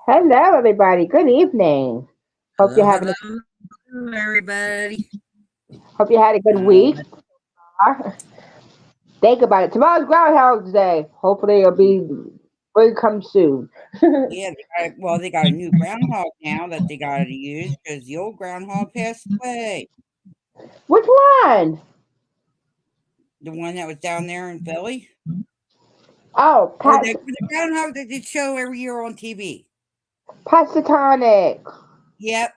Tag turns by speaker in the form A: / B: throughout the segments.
A: Hello, everybody. Good evening. Hope you're
B: Hello,
A: having a
B: hello, everybody.
A: hope you had a good
B: Uh,
A: week. Think about it. Tomorrow's Groundhog's Day. Hopefully, it'll come soon.
B: yeah, they got a new groundhog now that they got to use because the old groundhog passed away.
A: Which one?
B: The one that was down there in Philly,
A: Oh,
B: or the groundhog that they show every year on TV.
A: Pasatonic.
B: Yep.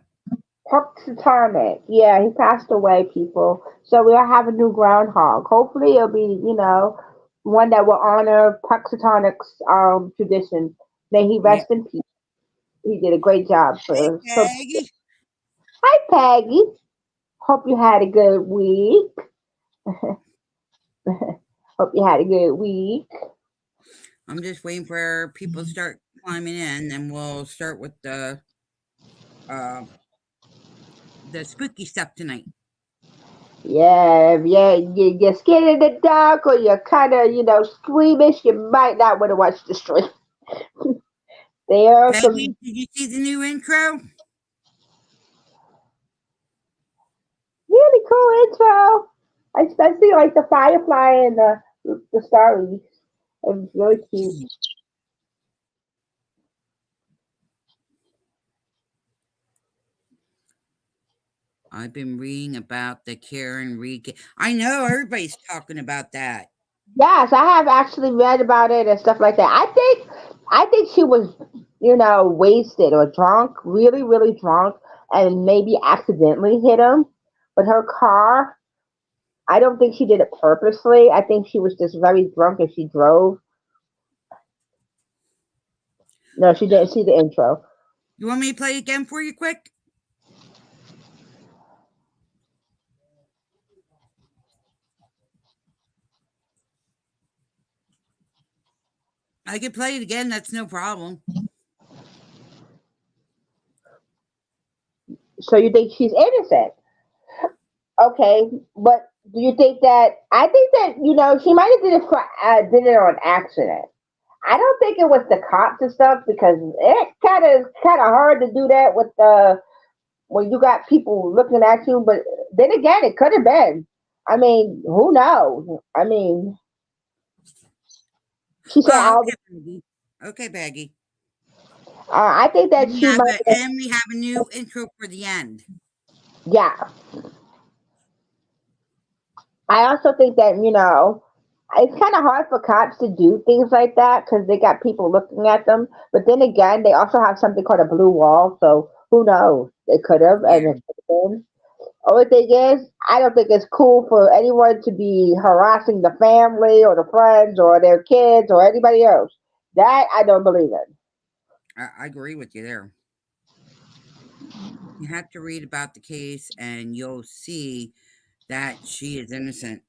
A: Pasatonic. Yeah, he passed away, people. So we'll have a new groundhog. Hopefully, it'll be one that will honor Pasatonic's tradition. May he
B: Yep.
A: rest in peace. He did a great job
B: Hey,
A: for so.
B: Peggy.
A: Hi, Peggy. Hope you had a good week. Hope you had a good week.
B: I'm just waiting for people to start climbing in, and we'll start with uh the spooky stuff tonight.
A: Yeah, yeah, you're scared in the dark or you're kind of, squeamish, you might not want to watch the stream. There are
B: Peggy,
A: some
B: did you see the new intro?
A: really cool intro, especially like the firefly and the starries. It was really cute.
B: I've been reading about the Karen Reed. I know everybody's talking about that.
A: Yes, I have actually read about it and stuff like that. I think she was, wasted or drunk, really, really drunk, and maybe accidentally hit him. But her car, I don't think she did it purposely. I think she was just very drunk and she drove. No, she didn't see the intro.
B: You want me to play it again for you quick? I can play it again. That's no problem.
A: So you think she's innocent? Okay, but do you think that? I think that she might have did it on accident. I don't think it was the cops and stuff because it kind of hard to do that with the when you got people looking at you. But then again, it could have been. I mean, who knows? I mean, she said,
B: Oh,
A: "I'll."
B: okay, Baggy. Okay, Baggy.
A: I think that she might.
B: And we have a new intro for the end.
A: Yeah, I also think that it's kind of hard for cops to do things like that because they got people looking at them. But then again, they also have something called a blue wall, so who knows? They could have,
B: Yeah.
A: and it could have been. Only thing is, I don't think it's cool for anyone to be harassing the family or the friends or their kids or anybody else. That I don't believe in.
B: I agree with you there. You have to read about the case and you'll see that she is innocent.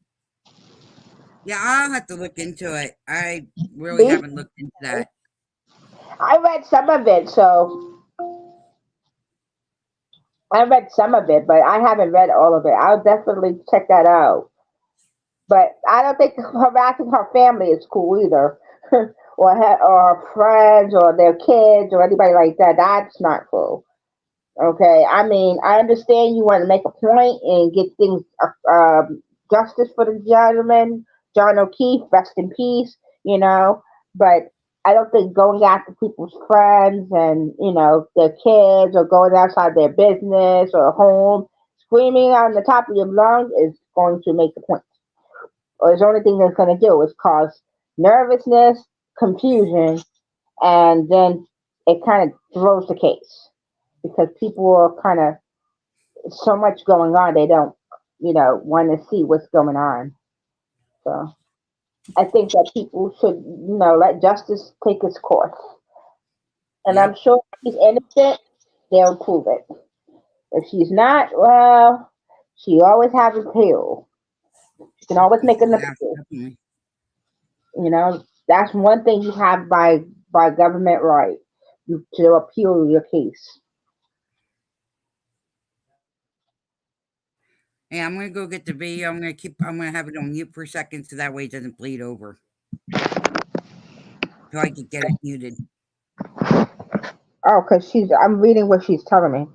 B: Yeah, I'll have to look into it. I really
A: Me,
B: haven't looked into that.
A: I read some of it, so I read some of it, but I haven't read all of it. I'll definitely check that out. But I don't think harassing her family is cool either, or her friends or their kids or anybody like that. That's not cool. Okay, I mean, I understand you want to make a point and get things justice for the gentleman, John O'Keefe, rest in peace. You know, but I don't think going after people's friends and their kids or going outside their business or home, screaming on the top of your lungs is going to make the point. Or the only thing that's going to do is cause nervousness, confusion, and then it kind of throws the case because people are kind of so much going on they don't want to see what's going on. So I think that people should let justice take its course, and I'm
B: Yep.
A: sure if she's innocent, they'll prove it. If she's not, well, she always has a appeal. She can always make an
B: Yeah,
A: appeal.
B: definitely.
A: That's one thing you have by government right, to appeal your case.
B: Hey, I'm gonna go get the video. I'm gonna have it on mute for a second so that way it doesn't bleed over. So I can get it muted.
A: Oh, because I'm reading what she's telling me.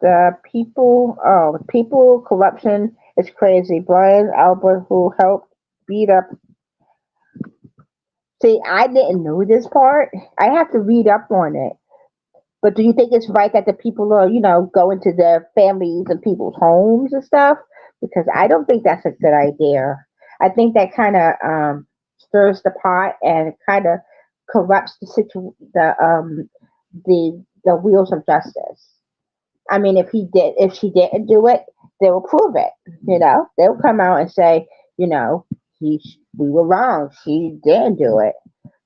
A: The people corruption is crazy. Brian Albert, who helped beat up. See, I didn't know this part. I have to read up on it. But do you think it's right that the people are, going to their families and people's homes and stuff? Because I don't think that's a good idea. I think that kind of stirs the pot and kind of corrupts the wheels of justice. I mean, if she didn't do it, they will prove it. They'll come out and say, you know, we were wrong. She didn't do it.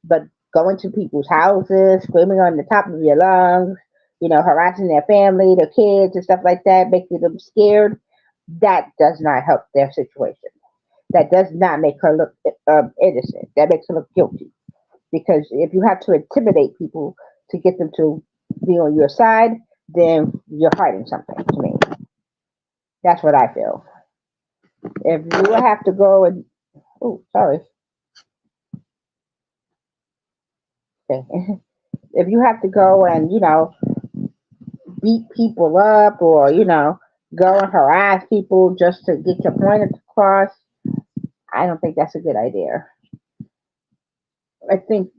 A: But going to people's houses, screaming on the top of your lungs, harassing their family, their kids, and stuff like that, making them scared, that does not help their situation. That does not make her look innocent. That makes her look guilty. Because if you have to intimidate people to get them to be on your side, then you're hiding something to me. That's what I feel. If you have to go and, oh, sorry, okay. If you have to go and beat people up or go and harass people just to get your point across, I don't think that's a good idea. I think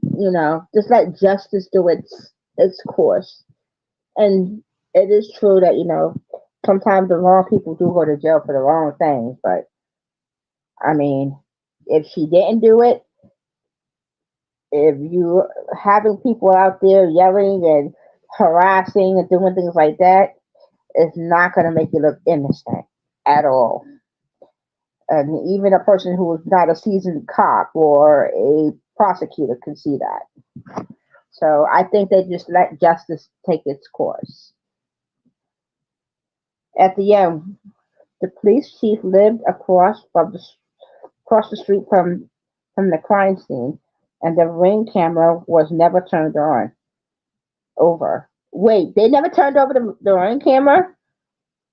A: just let justice do its course. And it is true that sometimes the wrong people do go to jail for the wrong things. But I mean, if she didn't do it, if you having people out there yelling and harassing and doing things like that, it's not going to make you look innocent at all. And even a person who is not a seasoned cop or a prosecutor can see that. So I think they just let justice take its course. At the end, the police chief lived across the street from the crime scene, and the ring camera was never turned on over. Wait, they never turned over the ring camera?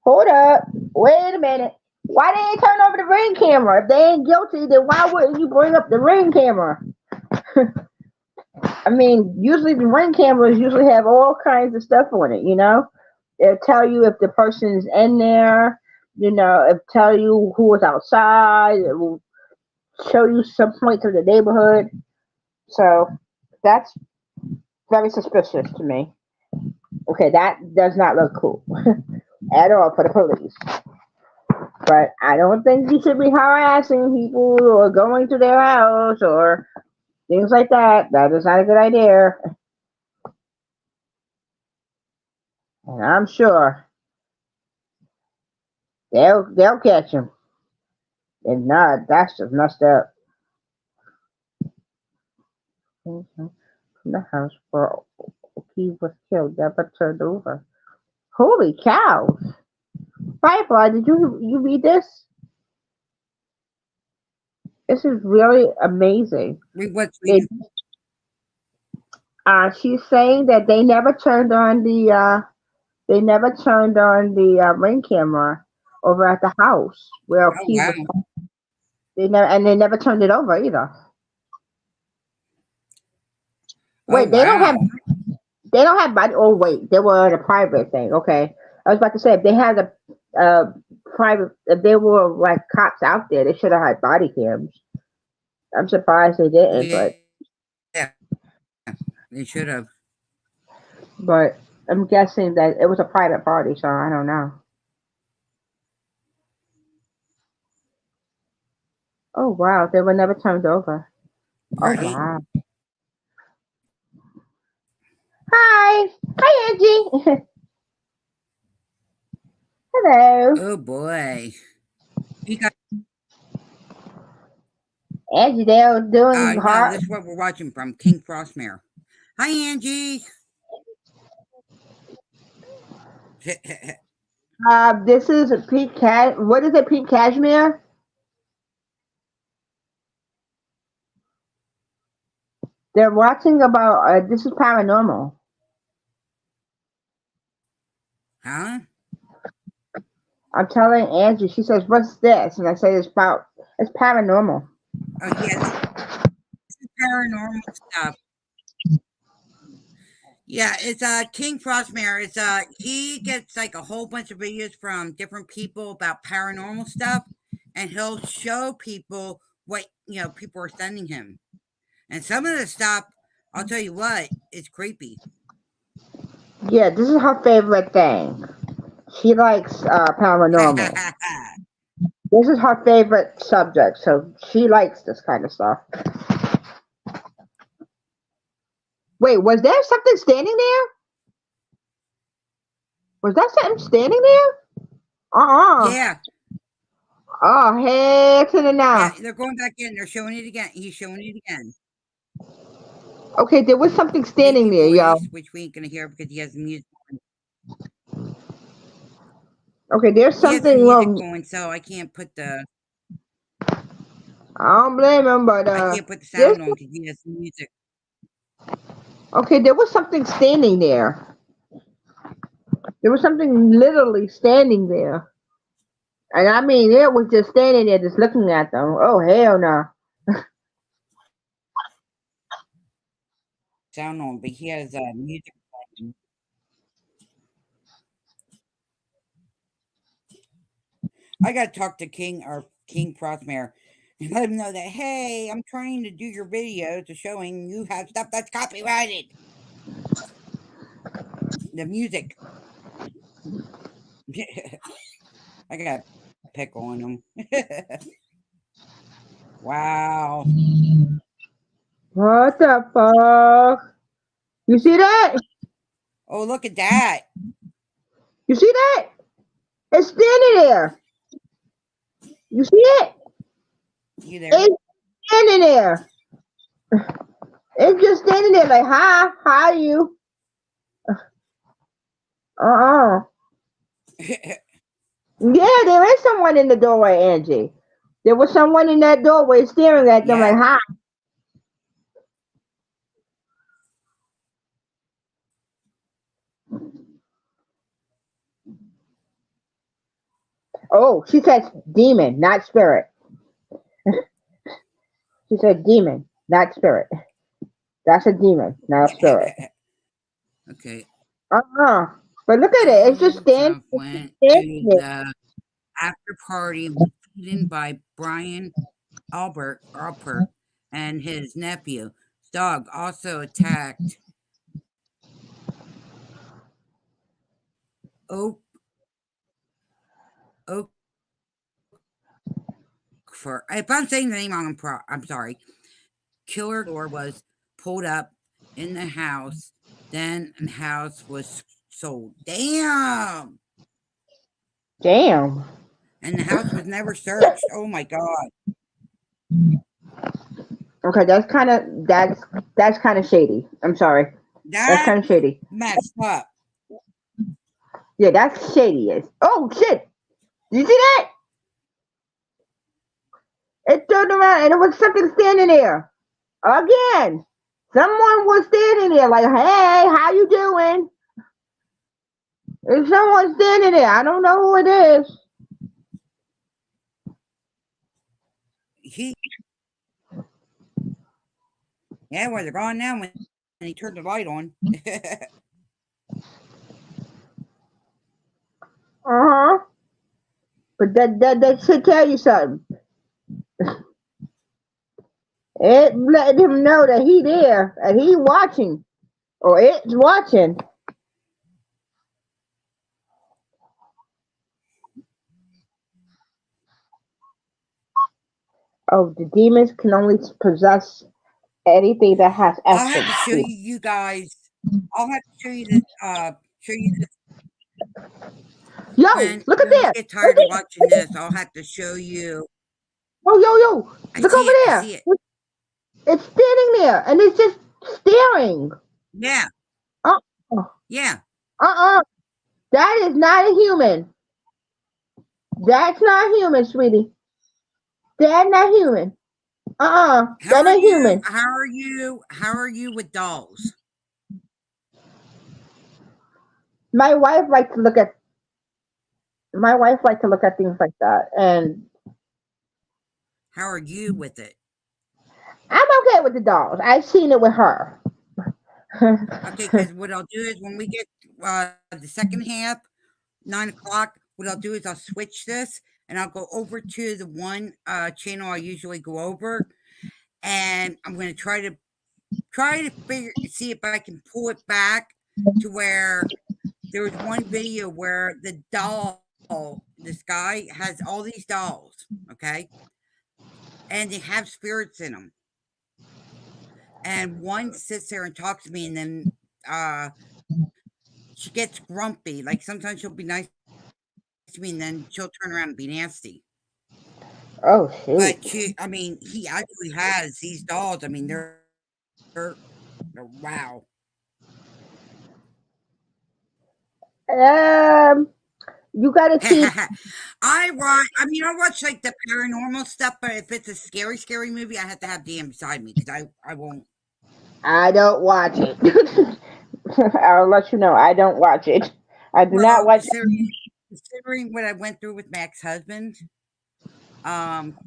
A: Hold up. Wait a minute. Why they ain't turn over the ring camera? If they ain't guilty, then why wouldn't you bring up the ring camera? I mean, usually the ring cameras usually have all kinds of stuff on it. It'll tell you if the person's in there, it'll tell you who was outside, it will show you some points of the neighborhood. So that's very suspicious to me. Okay, that does not look cool at all for the police. But I don't think you should be harassing people or going to their house or things like that. That is not a good idea. And I'm sure they'll catch him. And not, that's just messed up. Mhm. From the house where he was killed, never turned over. Holy cow! Firefly, did you read this? This is really amazing.
B: What's
A: They,
B: reading?
A: she's saying that they never turned on the ring camera over at the house where
B: Oh
A: Keith
B: wow.
A: was. They never turned it over either.
B: Oh
A: Wait,
B: wow.
A: they don't have body. Oh wait, they were on a private thing. Okay, I was about to say if they had a private, if they were like cops out there, they should have had body cams. I'm surprised they didn't,
B: Yeah, they should have.
A: but I'm guessing that it was a private party, so I don't know. Oh wow, they were never turned over. Oh
B: Right?
A: wow. Hi Angie. Hello,
B: Oh boy. You got
A: Angie. They're doing
B: no,
A: hard.
B: this is what we're watching from King Frostmare. Hi Angie.
A: This is Pete Cat. What is it, Pete Cashmere? They're watching about. This is paranormal.
B: Huh?
A: I'm telling Angie. She says, "What's this?" And I say, It's paranormal."
B: Oh yeah, this is paranormal stuff. Yeah, it's King Frostmare. It's he gets like a whole bunch of videos from different people about paranormal stuff, and he'll show people what people are sending him. And some of the stuff, I'll tell you what, is creepy.
A: Yeah, this is her favorite thing. She likes paranormal. This is her favorite subject, so she likes this kind of stuff. Wait, was there something standing there? Was that something standing there? Uh-uh.
B: Yeah,
A: Oh, heck to the
B: yeah,
A: no.
B: they're going back in. They're showing it again. He's showing it again.
A: Okay, there was something standing
B: Creepy
A: there, y'all.
B: voice, which we ain't gonna hear because he has the music.
A: Okay, there's
B: He has the
A: something
B: music
A: wrong.
B: going, so
A: I don't blame him, but
B: I can't put the
A: there's
B: sound on because he has the music.
A: okay. There was something standing there. There was something literally standing there, and I mean, it was just standing there, just looking at them. Oh hell no!
B: Sound on, but he has music playing. I gotta talk to King Frostmare and let him know that hey, I'm trying to do your video to showing you have stuff that's copyrighted. The music. I got pick on him. Wow.
A: What the fuck? You see that?
B: Oh, look at that.
A: You see that? It's standing there. You see it?
B: You there?
A: It's standing there. It's just standing there like, hi you. Uh-uh. Yeah, there is someone in the doorway, Angie. There was someone in that doorway staring at them like,
B: Yeah.
A: hi. Oh, she said demon, not spirit. She said demon, not spirit. That's a demon, not a spirit.
B: Okay.
A: Uh-uh. But look at it. It's just standing.
B: Trump
A: It's just
B: went
A: standing
B: to
A: there.
B: the after party hidden by Brian Alpert and his nephew. His dog also attacked Oak Oak for if I'm saying the name wrong, I'm sorry. Killer door was pulled up in the house. Then the house was sold. Damn.
A: Damn.
B: And the house was never searched. Oh my God.
A: Okay, that's kind of shady. I'm sorry. That's
B: That
A: kind of shady.
B: messed up.
A: Yeah, that's shady. Oh shit! Did you see that? It turned around and it was something standing there again. Someone was standing there, like, "Hey, how you doing?" There's someone standing there. I don't know who it is.
B: He, yeah, well, they're gone now when he turned the light on.
A: Uh huh. But that should tell you something. It let him know that he there and he watching, or it's watching. Oh, the demons can only possess anything that has
B: I'll have to
A: essence.
B: show you guys. I'll have to show you this. Show you this
A: Yo, look at
B: when we
A: there.
B: get
A: Right
B: tired of
A: there.
B: watching this. I'll have to show you.
A: Yo, yo, yo.
B: I
A: Look
B: see
A: over
B: it. I
A: there.
B: see it.
A: It's standing there and it's just staring.
B: Yeah,
A: Uh uh.
B: yeah.
A: Uh. That is not a human. That's not human, sweetie. That's not human.
B: How
A: That
B: are
A: ain't
B: you?
A: human.
B: How are you? How are you with dolls?
A: My wife likes to look at my wife likes to look at things like that, and
B: How are you with it?
A: I'm okay with the dolls. I've seen it with her.
B: Okay, because what I'll do is when we get the second half, 9 o'clock, what I'll do is I'll switch this and I'll go over to the one channel I usually go over, and I'm going to try to figure see if I can pull it back to where there was one video where the doll, this guy has all these dolls, okay, and they have spirits in them, and one sits there and talks to me, and then uh, she gets grumpy. Like sometimes she'll be nice to me, and then she'll turn around and be nasty.
A: Oh shoot.
B: But I mean, he actually has these dolls. I mean, they're, they're wow.
A: Um, you gotta keep.
B: I mean, I watch like the paranormal stuff, but if it's a scary movie, I have to have Dan beside me because I won't.
A: I don't watch it. I'll let you know. I don't watch it. I do not
B: Well,
A: watch.
B: considering what I went through with my ex-husband, um,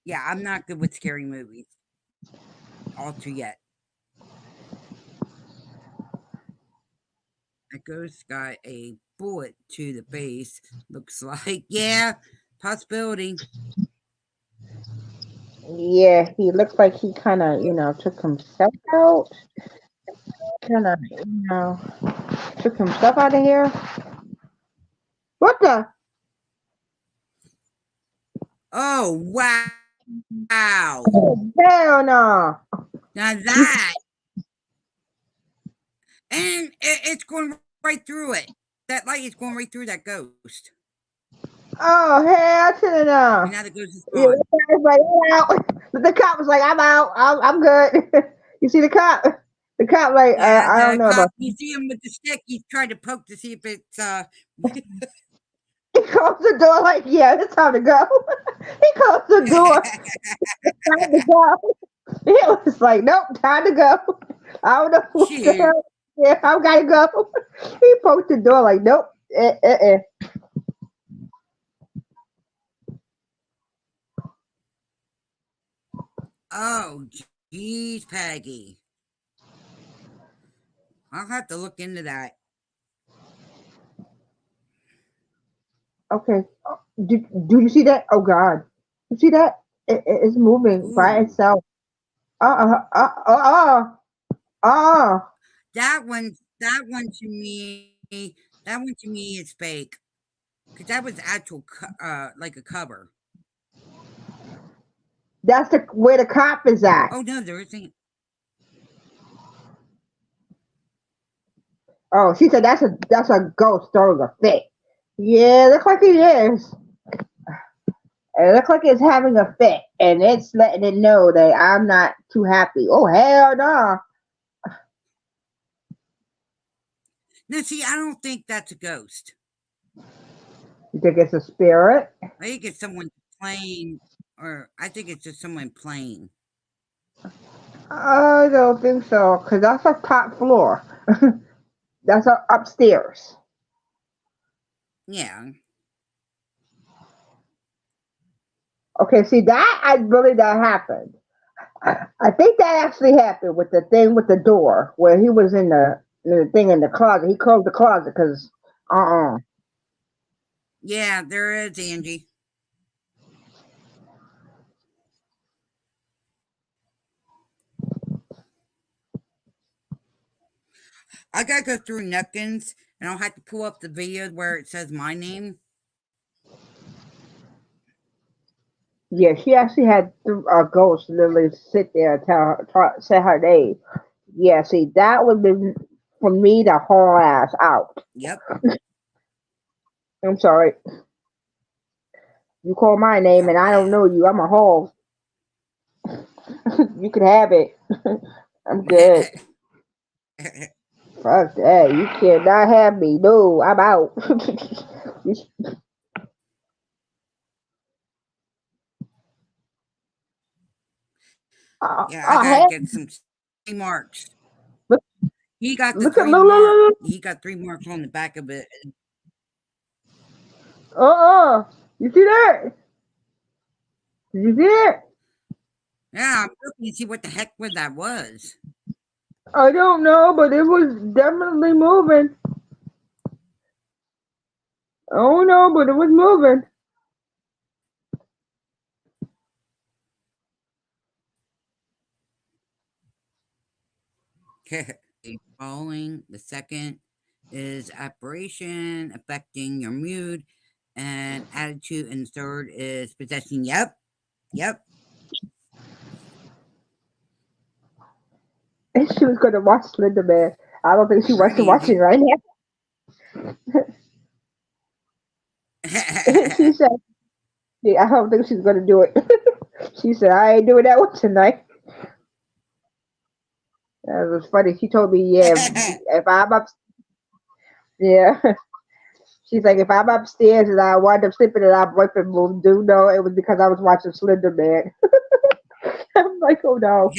B: yeah, I'm not good with scary movies all too yet. That ghost got a bullet to the face. Looks like, yeah, possibility.
A: Yeah, he looks like he kind of, took himself out. Kind of, took himself out of here. What the?
B: Oh wow!
A: Hell no.
B: Now that, and it's going right through it. That light is going right through that ghost,
A: Oh, hell to the
B: and
A: no.
B: now the ghost is
A: Yeah,
B: gone.
A: the guy was like, "I'm out." The cop was like, "I'm out. I'm good." You see the cop? The cop like,
B: Yeah,
A: I don't
B: the
A: know
B: cop.
A: about.
B: You see him with the stick. He's trying to poke to see if it's
A: He closed the door like, "Yeah, it's time to go." He closed the door. Time to go. He was like, "Nope, time to go." I don't know what the
B: shoot.
A: hell. Yeah, I gotta go. He poked the door like, "Nope."
B: Oh, geez, Peggy. I'll have to look into that.
A: Okay. Do you see that? Oh God. You see that? It's moving by
B: Ooh,
A: itself. Uh. Uh.
B: that one to me, that one to me is fake because that was actual, like a cover.
A: That's the where the cop is at.
B: Oh no, there isn't.
A: Oh, she said that's a ghost throwing a fit. Yeah, look like it is. It looks like it's having a fit, and it's letting it know that I'm not too happy. Oh hell no!
B: Now, see, I don't think that's a ghost.
A: You think it's a spirit?
B: I think it's someone playing, or I think it's just someone playing.
A: I don't think so, cause that's a top floor. That's a upstairs.
B: Yeah.
A: Okay, see that I really that happened. I think that actually happened with the thing with the door where he was in the thing in the closet. He closed the closet because uh.
B: Yeah, there is, Angie. I gotta go through Nuckins, and I'll have to pull up the video where it says my name.
A: Yeah, she actually had a ghost literally sit there and say her name. Yeah, see, that would be for me to haul ass out.
B: Yep.
A: I'm sorry. You call my name
B: Yeah.
A: and I don't know you. I'm a haul. You can have it. I'm good. Fuck that. You cannot have me. No, I'm out.
B: Yeah, I
A: Oh,
B: gotta
A: hell,
B: get some marks.
A: look,
B: He got the
A: look at
B: 3
A: look, look,
B: mark.
A: look, look.
B: He got 3 marks on the back of it.
A: You see that? Did you see it?
B: Yeah, I'm looking to see what the heck what that was.
A: I don't know, but it was definitely moving. Oh no, but it was moving.
B: Falling. The second is aspiration affecting your mood and attitude, and the third is possession. Yep. Yep.
A: And she was gonna watch Slender Man. I don't think she wants
B: Right,
A: to watch it
B: Angie.
A: right now. She said, yeah, I don't think she's gonna do it. She said, I ain't doing that one tonight. That was funny. She told me, yeah, if I'm up, yeah. She's like, if I'm upstairs and I wind up sleeping and our boyfriend will do know it was because I was watching Slender Man. I'm like, oh no.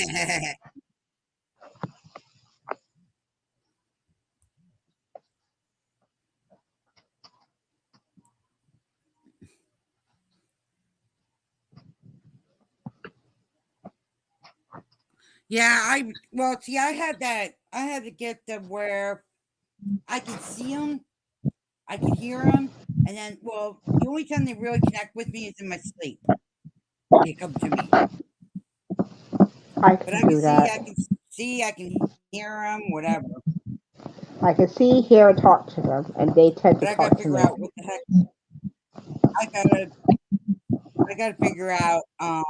B: Yeah, well, see, I had that. I had to get to where I could see them, I could hear them, and then, well, the only time they really connect with me is in my sleep. They come to me,
A: I
B: but
A: can do that.
B: I can hear them, whatever.
A: I can see, hear, and talk to them, and they tend to
B: But I gotta
A: talk to
B: figure
A: me.
B: out what the heck. I gotta, I gotta figure out.
A: Uh-uh.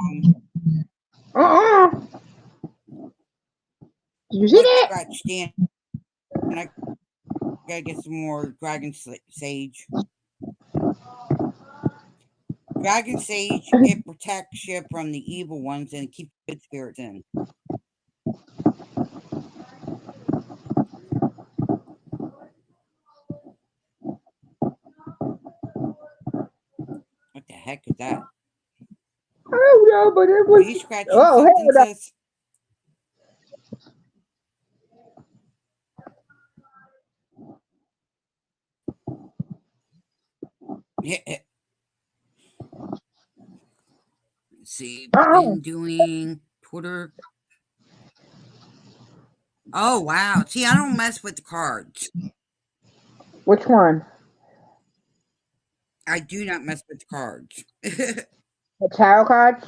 A: Did you see
B: What
A: that?
B: scratch stand? And I gotta get some more sage. Dragon sage, it protects you from the evil ones and keeps good spirits in. What the heck is that?
A: I don't know, but it
B: Are
A: was.
B: you scratching
A: Oh,
B: something,
A: hell no.
B: sis? Let's see.
A: Uh-uh.
B: Been doing Twitter. Oh wow. See, I don't mess with the cards.
A: Which one?
B: I do not mess with the cards.
A: The tarot cards?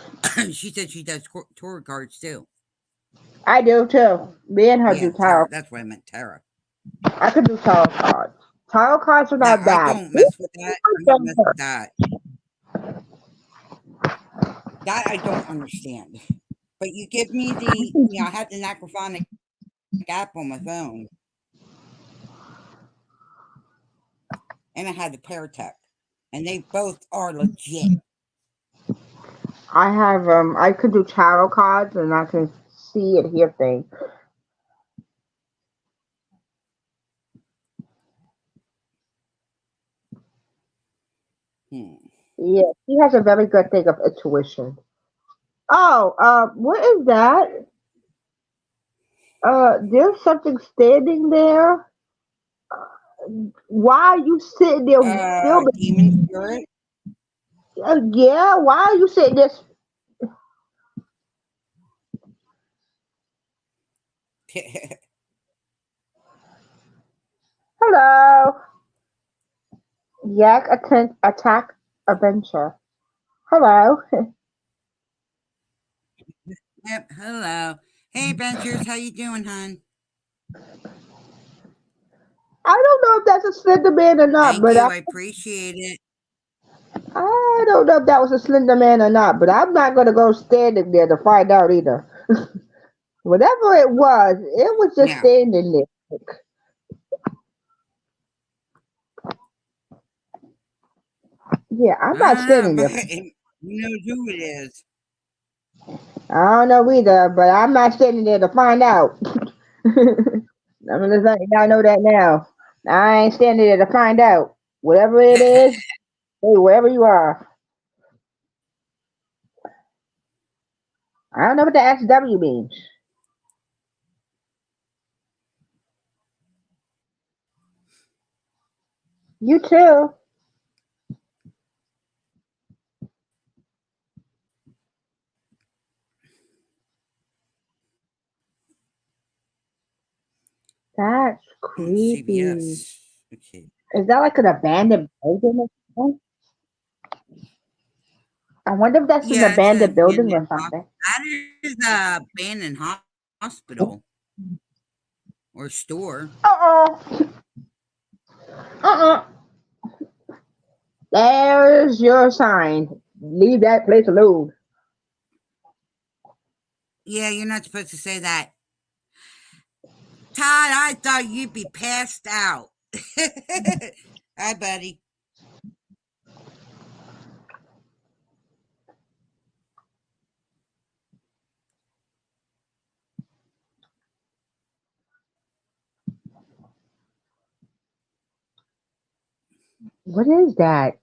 B: She said she does Twitter cards too.
A: I do too. Me and her
B: Yeah,
A: do tarot.
B: Tara. That's what I meant, Tara.
A: I can do tarot cards. Tarot cards are
B: Yeah,
A: not
B: I
A: bad.
B: don't mess with that. I don't mess with that. That I don't understand. But you give me I have the Necrophonic app on my phone. and I had the Paratech, and they both are legit.
A: I have I could do tarot cards and I can see and hear things.
B: Hmm.
A: Yeah, he has a very good thing of intuition. Oh, what is that? There's something standing there. Why are you sitting there
B: Demon
A: filming?
B: spirit.
A: Yeah, why are you sitting there? Hello. Yak attack adventure. Hello.
B: Yep. Hello. Hey, Ventures. How you doing, hon?
A: I don't know if that's a Slender Man or not,
B: Thank
A: but
B: you. I appreciate it.
A: I don't know if that was a Slender Man or not, but I'm not gonna go standing there to find out either. Whatever it was just
B: Now,
A: standing there. Yeah, I'm not
B: I don't
A: standing
B: know,
A: there.
B: but who knows who it is?
A: I don't know either, but I'm not standing there to find out. I'm gonna let y'all know that now. I ain't standing there to find out. Whatever it is, hey, wherever you are. I don't know what the SW means. You too. That's creepy.
B: CBS. Okay.
A: Is that like an abandoned building or something? I wonder if that's an
B: Yeah, it's a
A: abandoned building or
B: abandoned
A: something.
B: hospital. That is a abandoned hospital or store.
A: Uh-oh. Uh-uh. There's your sign. Leave that place alone.
B: Yeah, you're not supposed to say that. Todd, I thought you'd be passed out. Hi, buddy.
A: What is that?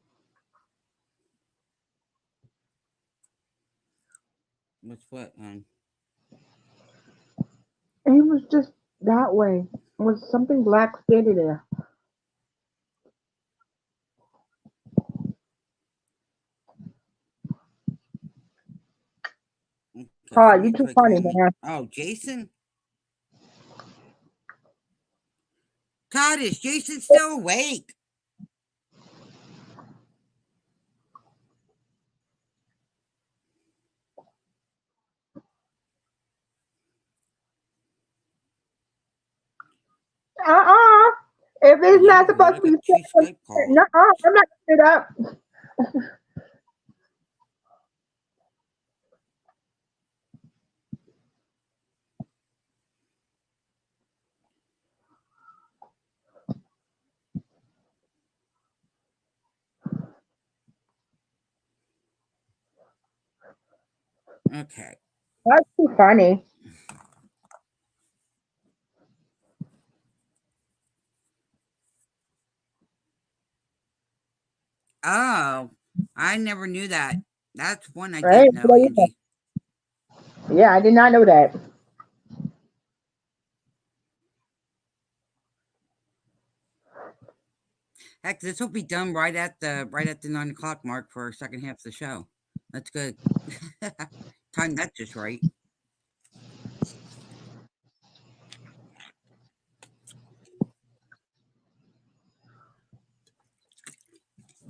B: What's what, hon?
A: It was just that way. It was something black standing there.
B: Okay,
A: Oh, you
B: somebody
A: too
B: tried
A: funny,
B: calling me.
A: man.
B: Oh, Jason? Todd, is Jason still awake?
A: Uh-uh. If it's
B: No,
A: not
B: what?
A: supposed
B: I
A: to be
B: got two
A: said,
B: Skype calls.
A: nuh-uh, I'm not giving it up.
B: Okay.
A: That's too funny.
B: Oh, I never knew that. That's one I
A: Right?
B: didn't know, Angie.
A: Yeah, I did not know that.
B: Heck, this will be done right at the 9 o'clock mark for our second half of the show. That's good. Time that just right.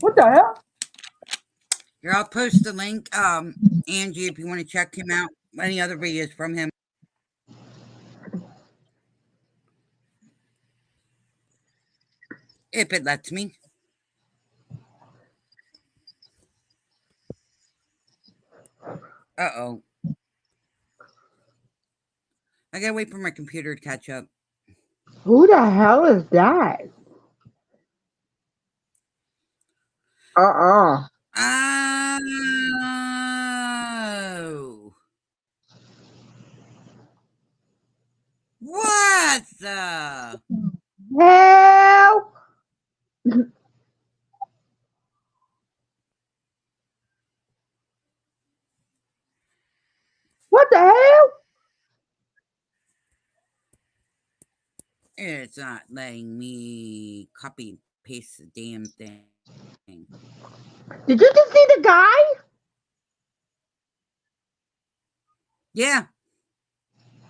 A: What the hell?
B: Here, I'll post the link, Angie, if you want to check him out. Any other videos from him, if it lets me. Uh oh. I gotta wait for my computer to catch up.
A: Who the hell is that? Uh-uh.
B: Oh. What the?
A: Hell. What the hell?
B: It's not letting me copy and paste the damn thing.
A: Did you just see the guy?
B: Yeah.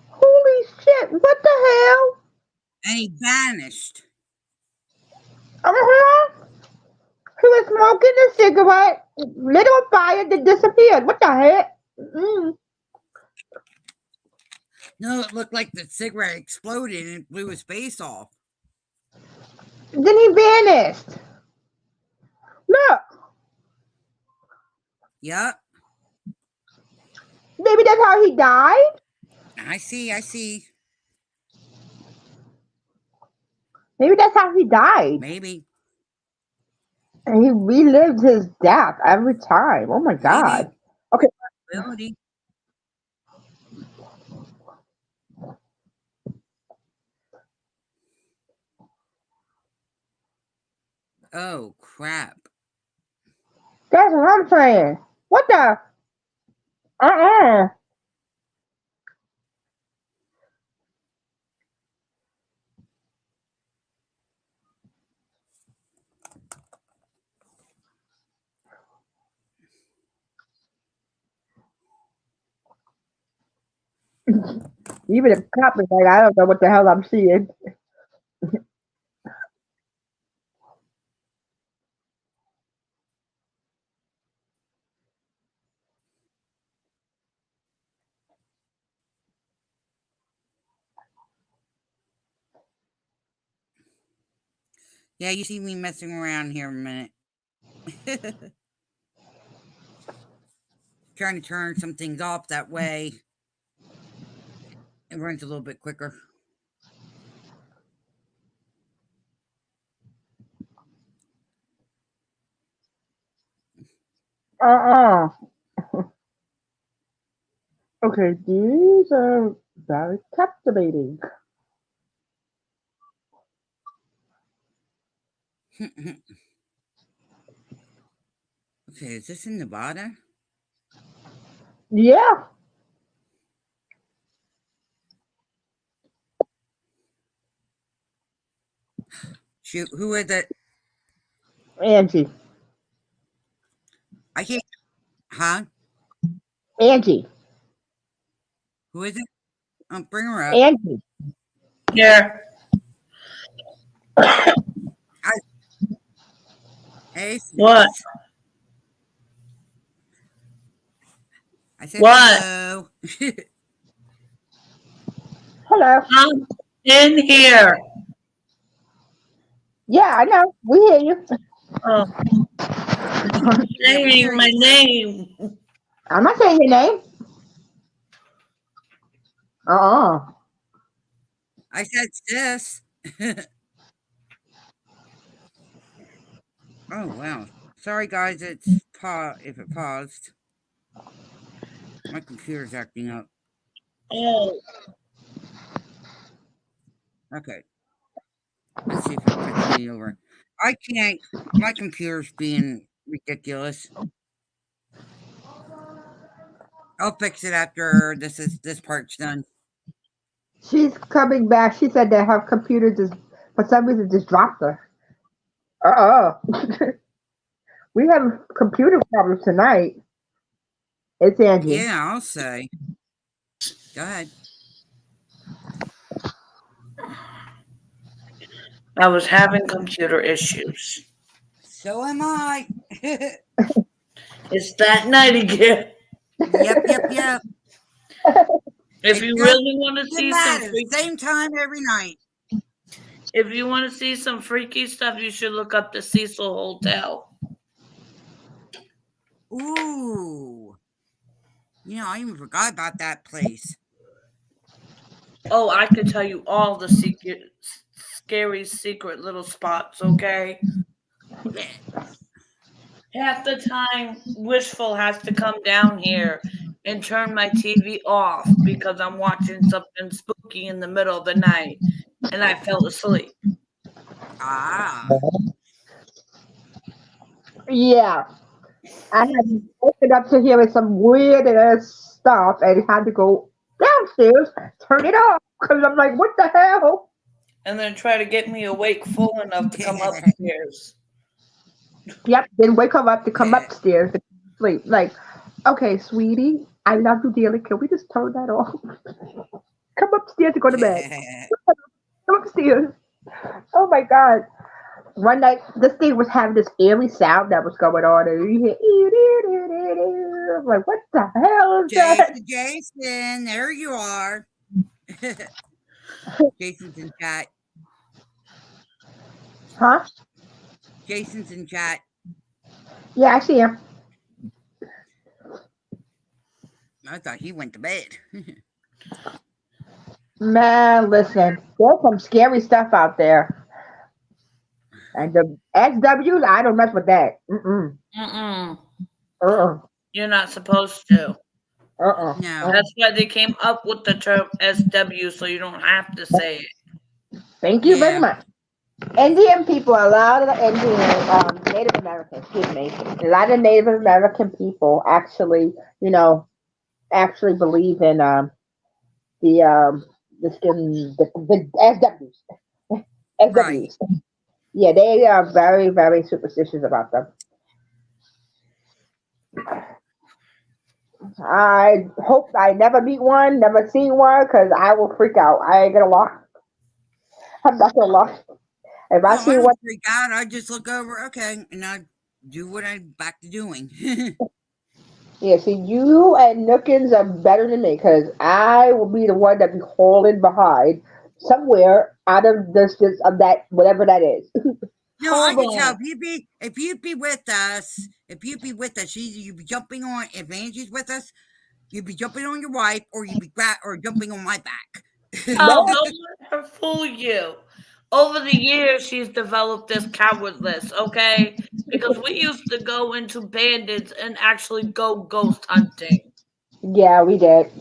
A: Holy shit. What the hell?
B: And he vanished.
A: Uh-huh. He was smoking a cigarette, lit on fire, then disappeared. What the heck? Mm.
B: No, it looked like the cigarette exploded and blew his face off.
A: Then he vanished. Look.
B: Yep.
A: Maybe that's how he died?
B: I see.
A: Maybe that's how he died.
B: Maybe.
A: And he relived his death every time. Oh my God. Okay.
B: Ability. Oh, crap.
A: That's what I'm saying. What the? Uh-uh. Even if cop is like, I don't know what the hell I'm seeing.
B: Yeah, you see me messing around here a minute. Trying to turn some things off that way. It runs a little bit quicker.
A: Uh-uh. Okay, these are very captivating.
B: Okay, is this in Nevada?
A: Yeah.
B: Shoot, who is it?
A: Angie.
B: I can't. Huh?
A: Angie.
B: Who is it? Bring her up.
A: Angie.
C: Yeah.
B: Hey,
C: What?
B: I said
C: What?
B: hello.
A: Hello.
C: I'm in here.
A: Yeah, I know. We hear you.
C: Oh,
B: Yeah, we hear
C: saying my
B: you.
C: name.
A: I'm not saying your name. Uh-uh.
B: I said sis. Oh wow. Sorry guys, it's if it paused. My computer's acting up.
C: Oh,
B: Okay. Let's see if it puts me over. I can't. My computer's being ridiculous. I'll fix it after this part's done.
A: She's coming back. She said that her computer just, for some reason, just dropped her. Uh-uh. We have computer problems tonight. It's Angie.
B: Yeah, I'll say. Go ahead.
C: I was having computer issues.
B: So am I.
C: It's that night again.
B: Yep.
C: If
B: It
C: you
B: just
C: really want to
B: doesn't
C: see some
B: matter.
C: freaky,
B: Same time every night.
C: if you want to see some freaky stuff, you should look up the Cecil Hotel.
B: Ooh. I even forgot about that place.
C: Oh, I could tell you all the scary secret little spots. Okay.
B: Yeah.
C: Half the time, Wishful has to come down here and turn my TV off because I'm watching something spooky in the middle of the night and I fell asleep.
B: Ah.
A: Yeah. I had woken up to hearing some weird ass stuff and had to go downstairs, turn it off. Because I'm like, what the hell?
C: And then try to get me awake full enough to come upstairs.
A: Yep. Then wake her up to come upstairs to sleep. Like, okay, sweetie, I love you dearly. Can we just turn that off? Come upstairs to go to bed. Come upstairs. Oh my God. One night, this thing was having this eerie sound that was going on, and you hear, I'm like, what the hell is that?
B: Jason, there you are. Jason's in chat.
A: Huh?
B: Jason's in chat.
A: Yeah, I see him.
B: I thought he went to bed.
A: Man, listen, there's some scary stuff out there. And the SWs, I don't mess with that.
C: You're not supposed to.
B: No.
C: That's why they came up with the term SW, so you don't have to say it.
A: Thank you very much. Indian people, a lot of the Indian, Native Americans, excuse me, a lot of Native American people actually, actually believe in the skin, the SWs. SWs.
B: Right.
A: Yeah, they are very, very superstitious about them. I hope I never meet one, never see one, because I will freak out. I ain't gonna lie. I'm not gonna lie. If I see
B: I don't
A: one,
B: freak out. I just look over, okay, and I do what I'm back to doing.
A: yeah, see, you and Nookins are better than me, because I will be the one that be holding behind somewhere out of distance of that, whatever that is.
B: No, I can tell if you'd be with us, you'd be jumping on. If Angie's with us, you'd be jumping on your wife, or you'd be jumping on my back.
C: Oh, don't let her fool you. Over the years, she's developed this cowardness, okay? Because we used to go into bandits and actually go ghost hunting.
A: Yeah, we did.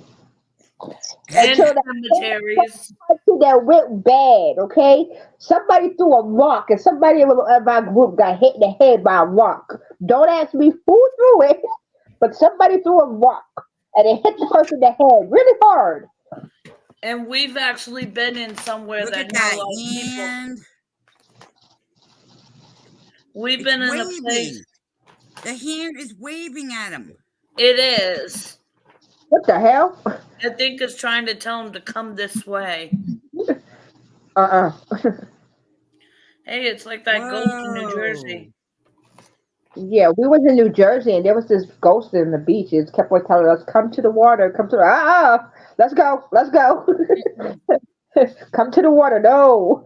C: And cemeteries.
A: That went bad, okay? Somebody threw a rock and somebody in my group got hit in the head by a rock. Don't ask me who threw it, but somebody threw a rock and it hit the person in the head really hard.
C: And we've actually been in somewhere
B: Look
C: that
B: at
C: not a
B: that
C: lot of people.
B: hand.
C: We've been in a place.
B: The hand is waving at him.
C: It is.
A: What the hell?
C: I think it's trying to tell him to come this way. Hey, it's like that ghost in New Jersey.
A: Yeah, we was in New Jersey and there was this ghost in the beach. It kept on telling us, "Come to the water, come to the let's go, let's go." Come to the water, no.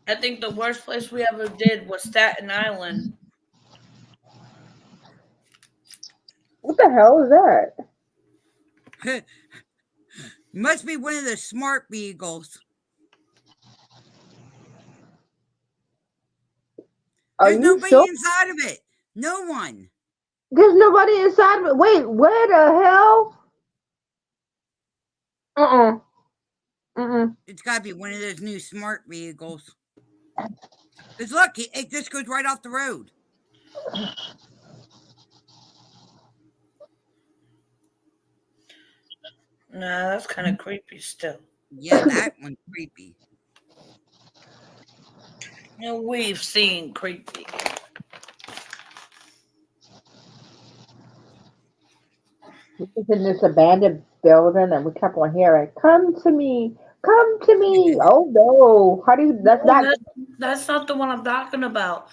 C: I think the worst place we ever did was Staten Island.
A: What the hell is that?
B: Must be one of the smart beagles. There's nobody inside of it. No one.
A: There's nobody inside of it. Wait, where the hell?
B: It's got to be one of those new smart vehicles. Because look, it just goes right off the road.
C: Nah, that's kind of creepy still.
B: Yeah, that one's creepy.
C: We've seen creepy.
A: We was in this abandoned building and we kept on hearing, "Come to me, come to me." Oh no, how do you?
C: That's not the one I'm talking about.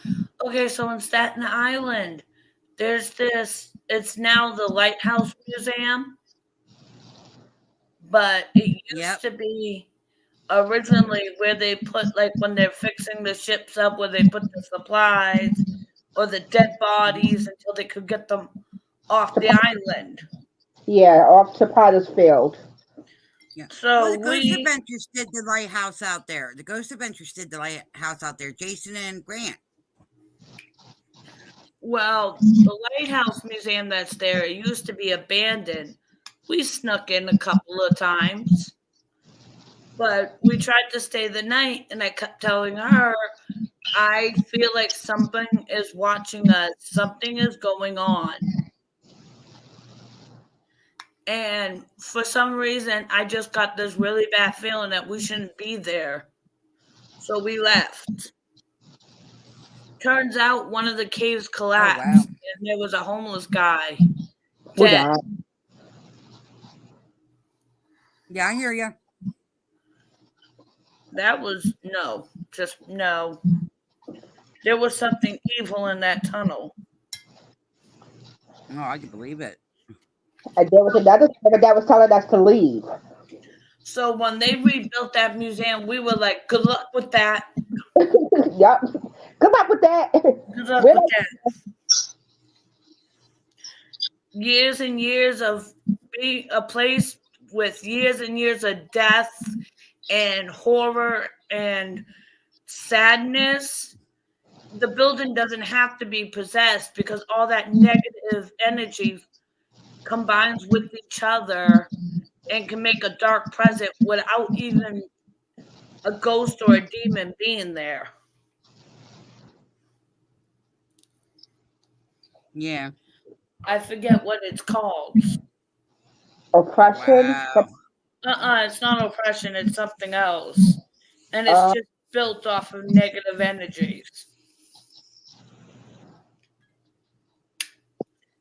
C: Okay, so in Staten Island, there's this. It's now the Lighthouse Museum, but it used to be originally where they put, like, when they're fixing the ships up, where they put the supplies or the dead bodies until they could get them off the island.
A: Yeah, off to Potter's Field.
B: Yeah. Well,
C: So
B: the Ghost
C: we,
B: Adventures did the lighthouse out there. The Ghost Adventures did the lighthouse out there. Jason and Grant.
C: well, the Lighthouse Museum that's there, it used to be abandoned. We snuck in a couple of times, but we tried to stay the night, and I kept telling her, I feel like something is watching us, something is going on. And for some reason, I just got this really bad feeling that we shouldn't be there. So we left. Turns out one of the caves
B: Oh
C: collapsed,
B: wow.
C: and there was a homeless guy
A: Who
C: dead.
A: died?
B: Yeah, I hear you.
C: That was no, just no. There was something evil in that tunnel.
B: Oh, I can believe it.
A: And there was another spirit that was telling us to leave.
C: So when they rebuilt that museum, we were like, good luck with that.
A: Yup. Good luck with that.
C: Good luck
A: We're
C: with
A: like,
C: that. Years and years of being a place with years and years of death and horror and sadness. The building doesn't have to be possessed because all that negative energy combines with each other and can make a dark present without even a ghost or a demon being there.
B: Yeah.
C: I forget what it's called.
A: oppression.
B: Wow.
C: It's not oppression, it's something else. And it's
A: Uh,
C: just built off of negative energies.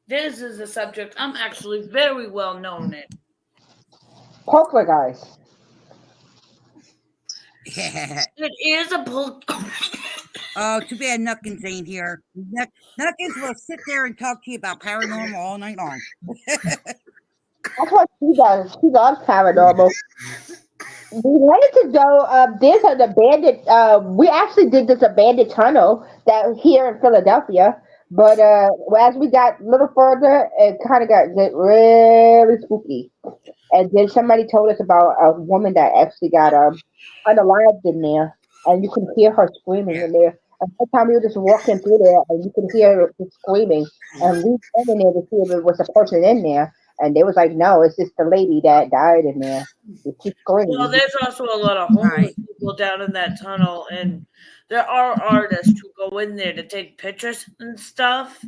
C: This is a subject I'm actually very well known in.
A: poltergeist.
B: Yeah.
C: It is a book.
B: Oh, too bad Nuckins ain't here. Nuckins will sit there and talk to you about paranormal all night long.
A: That's what she does. She loves paranormal. We wanted to go. There's an abandoned. We actually did this abandoned tunnel that here in Philadelphia. But as we got a little further, it kind of get really spooky. And then somebody told us about a woman that actually got unalived in there, and you could hear her screaming
B: Yeah.
A: in there. And one time we were just walking through there, and you could hear her just screaming. And we went in there to see if it was a person in there, and they was like, "No, it's just the lady that died in there. She's
C: Well,
A: screaming."
C: there's also a lot of homeless
B: Right.
C: people down in that tunnel, and there are artists who go in there to take pictures and stuff.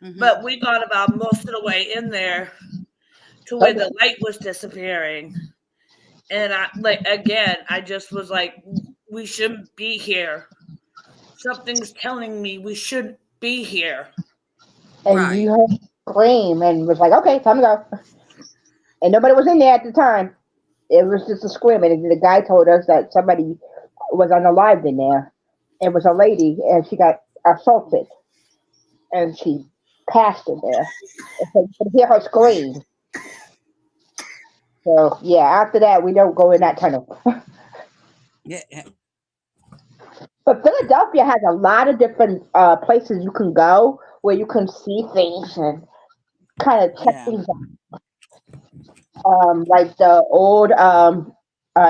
B: Hmm.
C: But we got about most of the way in there to where the light was disappearing. And I just was like, we shouldn't be here. Something's telling me we shouldn't be here.
A: And
B: Right.
A: you heard her scream, and was like, "Okay, time to go." And nobody was in there at the time. It was just a screaming. And the guy told us that somebody was unalived in there. It was a lady, and she got assaulted, and she passed in there. And so you could hear her scream. So yeah, after that, we don't go in that tunnel.
B: Yeah. Yeah.
A: But Philadelphia has a lot of different places you can go where you can see things and kind of check
B: Yeah.
A: things out. Like the old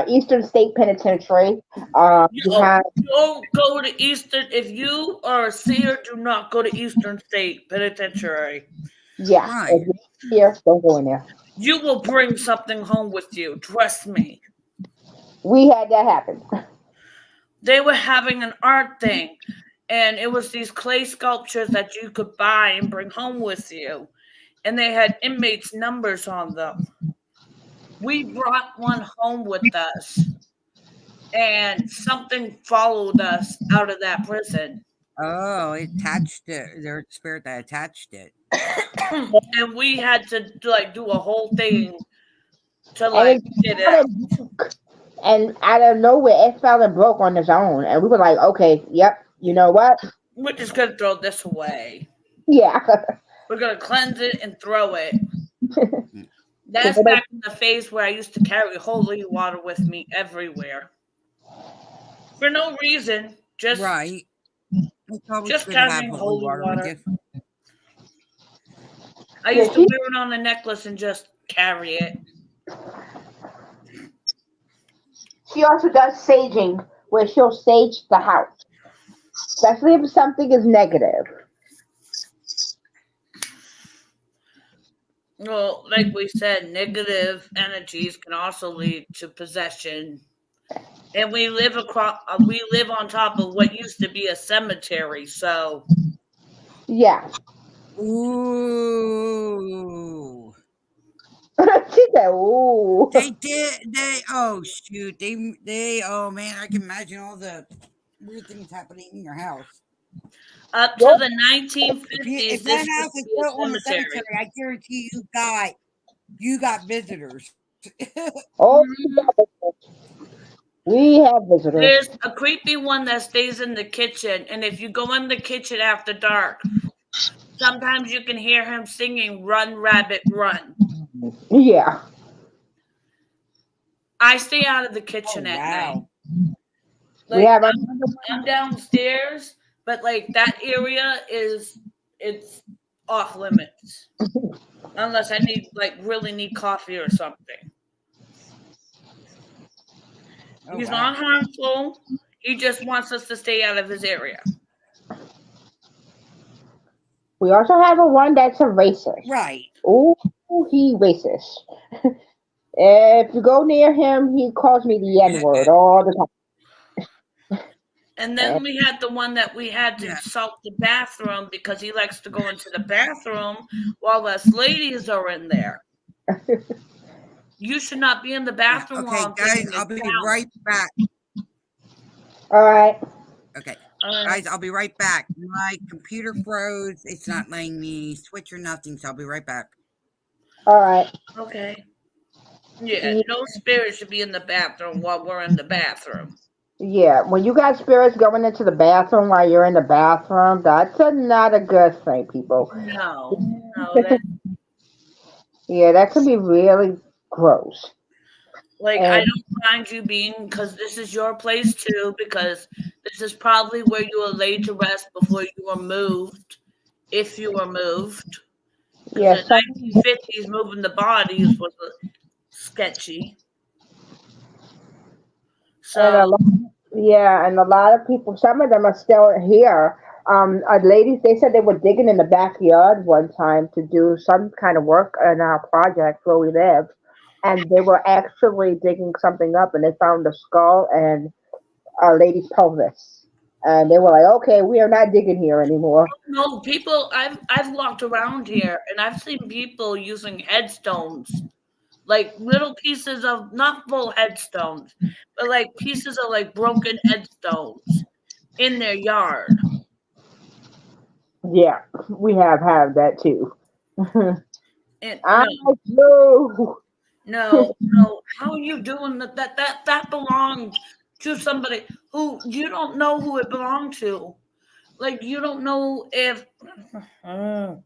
A: Eastern State Penitentiary. You have
C: Don't go to Eastern. If you are a seer, do not go to Eastern State Penitentiary.
A: yeah.
B: Right.
A: If you're here, don't go in there.
C: You will bring something home with you. Trust me.
A: We had that happen.
C: They were having an art thing, and it was these clay sculptures that you could buy and bring home with you. And they had inmates' numbers on them. We brought one home with us, and something followed us out of that prison.
B: Oh, it attached it. Their spirit that attached it.
C: And we had to do a whole thing to
A: And
C: get it out.
A: and out of nowhere, it fell and broke on its own. And we were like, okay, yep, you know what?
C: We're just gonna throw this away.
A: Yeah.
C: We're gonna cleanse it and throw it. That's back in the phase where I used to carry holy water with me everywhere. For no reason. Just
B: Right. It's always
C: just
B: good to have
C: carrying
B: holy
C: holy
B: water
C: water.
B: with you.
C: I used to wear it on a necklace and just carry it.
A: she also does saging, where she'll sage the house, especially if something is negative.
C: Well, like we said, negative energies can also lead to possession. And we live on top of what used to be a cemetery, so
A: Yeah.
B: Ooh.
A: She said, "Ooh."
B: They did. Oh shoot. Oh man, I can imagine all the weird things happening in your house.
C: up to
A: What?
C: the
B: If
C: 1950s,
B: that
C: this
B: house
C: used to
B: is
C: be a
B: built on a
C: cemetery.
B: cemetery, I guarantee you got visitors.
A: Oh,
C: Mhm.
A: we have visitors.
C: There's a creepy one that stays in the kitchen, and if you go in the kitchen after dark, sometimes you can hear him singing "Run, Rabbit, Run."
A: Yeah.
C: I stay out of the
B: Oh
C: kitchen at night.
B: wow.
A: We
C: Like
A: have another
C: I'm downstairs, but like that area it's off limits unless I really need coffee or something.
B: Oh
C: He's
B: wow.
C: not harmful. He just wants us to stay out of his area.
A: We also have a one that's a racist.
B: Right.
A: Ooh, he racist. If you go near him, he calls me the N word all the
C: And
A: time.
C: then we had the one that we had to
B: Yeah.
C: salt the bathroom because he likes to go into the bathroom while us ladies are in there. You should not be in the bathroom while
B: Okay,
C: I'm
B: guys,
C: taking a
B: I'll be
C: shower.
B: right back.
A: All right.
B: Okay.
C: All right.
B: Guys, I'll be right back. My computer froze. It's not letting me switch or nothing, so I'll be right back.
A: All right.
C: Okay. Yeah,
A: Yeah.
C: no spirit should be in the bathroom while we're in the bathroom.
A: Yeah. When you got spirits going into the bathroom while you're in the bathroom, that's not a good thing, people.
C: No, no, that
A: Yeah, that can be really gross.
C: like I
A: And
C: don't mind you being because this is your place too. Because this is probably where you were laid to rest before you were moved, if you were moved. Because
A: yeah,
C: in
A: some
C: the 1950s, moving the bodies was sketchy.
A: and a
C: So
A: lot, yeah, and a lot of people. Some of them are still here. Ladies, they said they were digging in the backyard one time to do some kind of work in our project where we live, and they were actually digging something up, and they found a skull and a lady's pelvis, and they were like, "Okay, we are not digging here anymore."
C: no, people. I've walked around here and I've seen people using headstones, like little pieces of not full headstones, but like pieces of like broken headstones in their yard.
A: Yeah, we have had that too.
C: And
A: I
C: no,
A: do.
C: no, no. How are you doing that? That belonged to somebody who you don't know who it belonged to. Like you don't know if. Mm.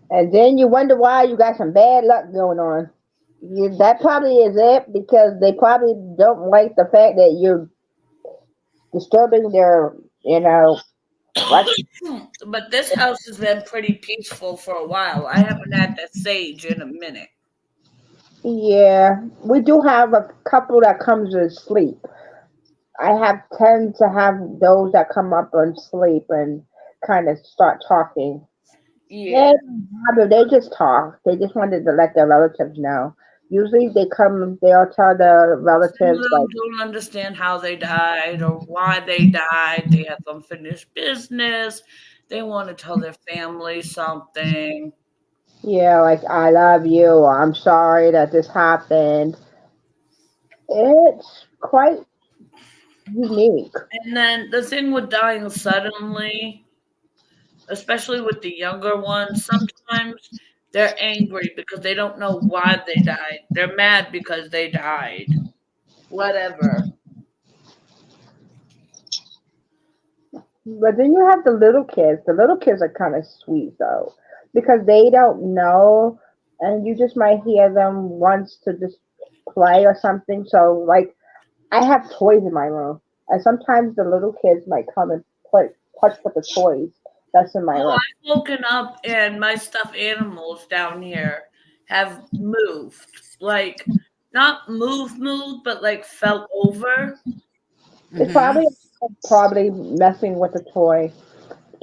A: And then you wonder why you got some bad luck going on. That probably is it because they probably don't like the fact that you're disturbing their, you know, what?
C: But this house has been pretty peaceful for a while. I haven't had that sage in a minute.
A: Yeah, we do have a couple that comes to sleep. I have tend to have those that come up and sleep and kind of start talking.
C: Yeah.
A: They don't bother, they just talk. They just wanted to let their relatives know. Usually they come, they'll tell the
C: Some of
A: relatives
C: them
A: like,
C: don't understand how they died or why they died. They have unfinished business. They want to tell their family something.
A: yeah, like I love you or I'm sorry that this happened. It's quite unique.
C: And then the thing with dying suddenly, especially with the younger ones, sometimes they're angry because they don't know why they died. They're mad because they died. Whatever.
A: But then you have the little kids. The little kids are kind of sweet though, because they don't know, and you just might hear them once to just play or something. So like, I have toys in my room, and sometimes the little kids might come and touch with the toys that's in my
C: Oh,
A: room.
C: I've woken up and my stuffed animals down here have moved. Like, not moved, but like fell over.
A: It's
B: Mm-hmm.
A: probably messing with the toy.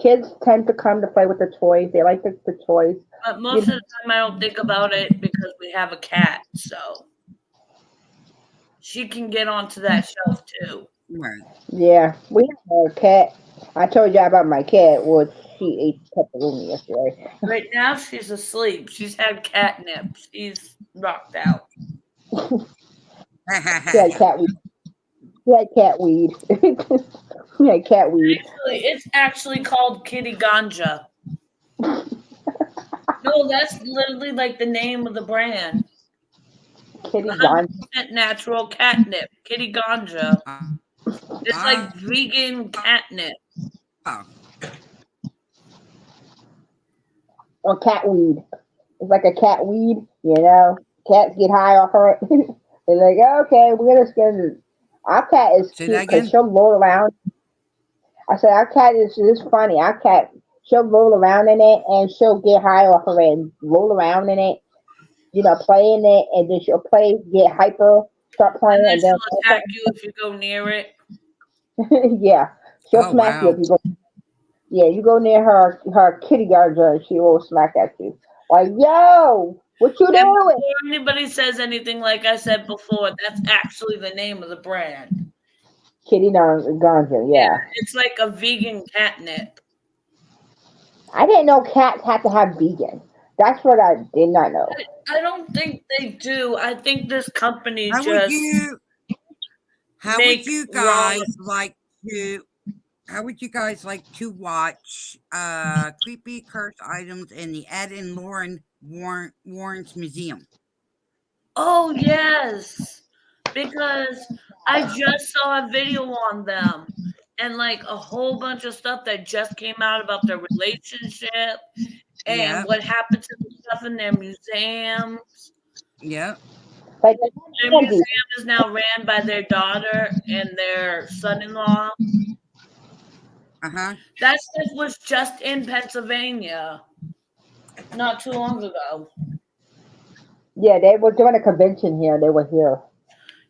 A: Kids tend to come to play with the toys. They like the toys.
C: But
A: You
C: most
A: know,
C: of the time, I don't think about it because we have a cat, so she can get onto that shelf too.
B: Right.
A: yeah, we have a cat. I told you about my cat. Well, she ate pepperoni yesterday.
C: Right now, she's asleep. She's had catnip. She's knocked out.
A: She had cat weed. She had cat weed. She had cat weed.
C: It's actually called Kitty Ganja. No, that's literally like the name of the brand.
A: Kitty gone.
C: 100% natural catnip. Kitty Ganja. It's
B: Ah,
C: like vegan catnip.
B: oh,
A: Or cat weed. It's like a cat weed, you know. Cats get high off of it. They're like, okay, we're gonna spend it. Our cat is
B: say
A: cute
B: that
A: because
B: again.
A: she'll roll around. I said our cat is funny. Our cat she'll roll around in it and she'll get high off of it and roll around in it, play in it, and then she'll play, get hyper, start
C: And
A: playing,
C: then
A: and then
C: she'll attack you if you go near it.
A: yeah, she'll
B: Oh
A: smack you if
B: wow.
A: you go. Yeah, you go near her kitty guard, she will smack at you. Like, yo, what you
C: And
A: doing?
C: before anybody says anything, like I said before, that's actually the name of the brand.
A: Kitty Ganja,
C: Yeah,
A: yeah.
C: it's like a vegan catnip.
A: I didn't know cats had to have vegan. That's what I did not know.
C: I don't think they do. I think this company
B: How would
C: just
B: you? How would
C: make
B: you
C: wrong.
B: guys like to? How would you guys like to watch creepy cursed items in the Ed and Lauren Warren's museum?
C: Oh yes, because I just saw a video on them and like a whole bunch of stuff that just came out about their relationship and
B: Yeah,
C: what happened to the stuff in their museums.
B: yeah.
A: Like
C: Their
A: candy.
C: museum is now ran by their daughter and their son-in-law.
B: Uh-huh.
C: That stuff was just in Pennsylvania not too long ago.
A: Yeah, they were doing a convention here. They were here.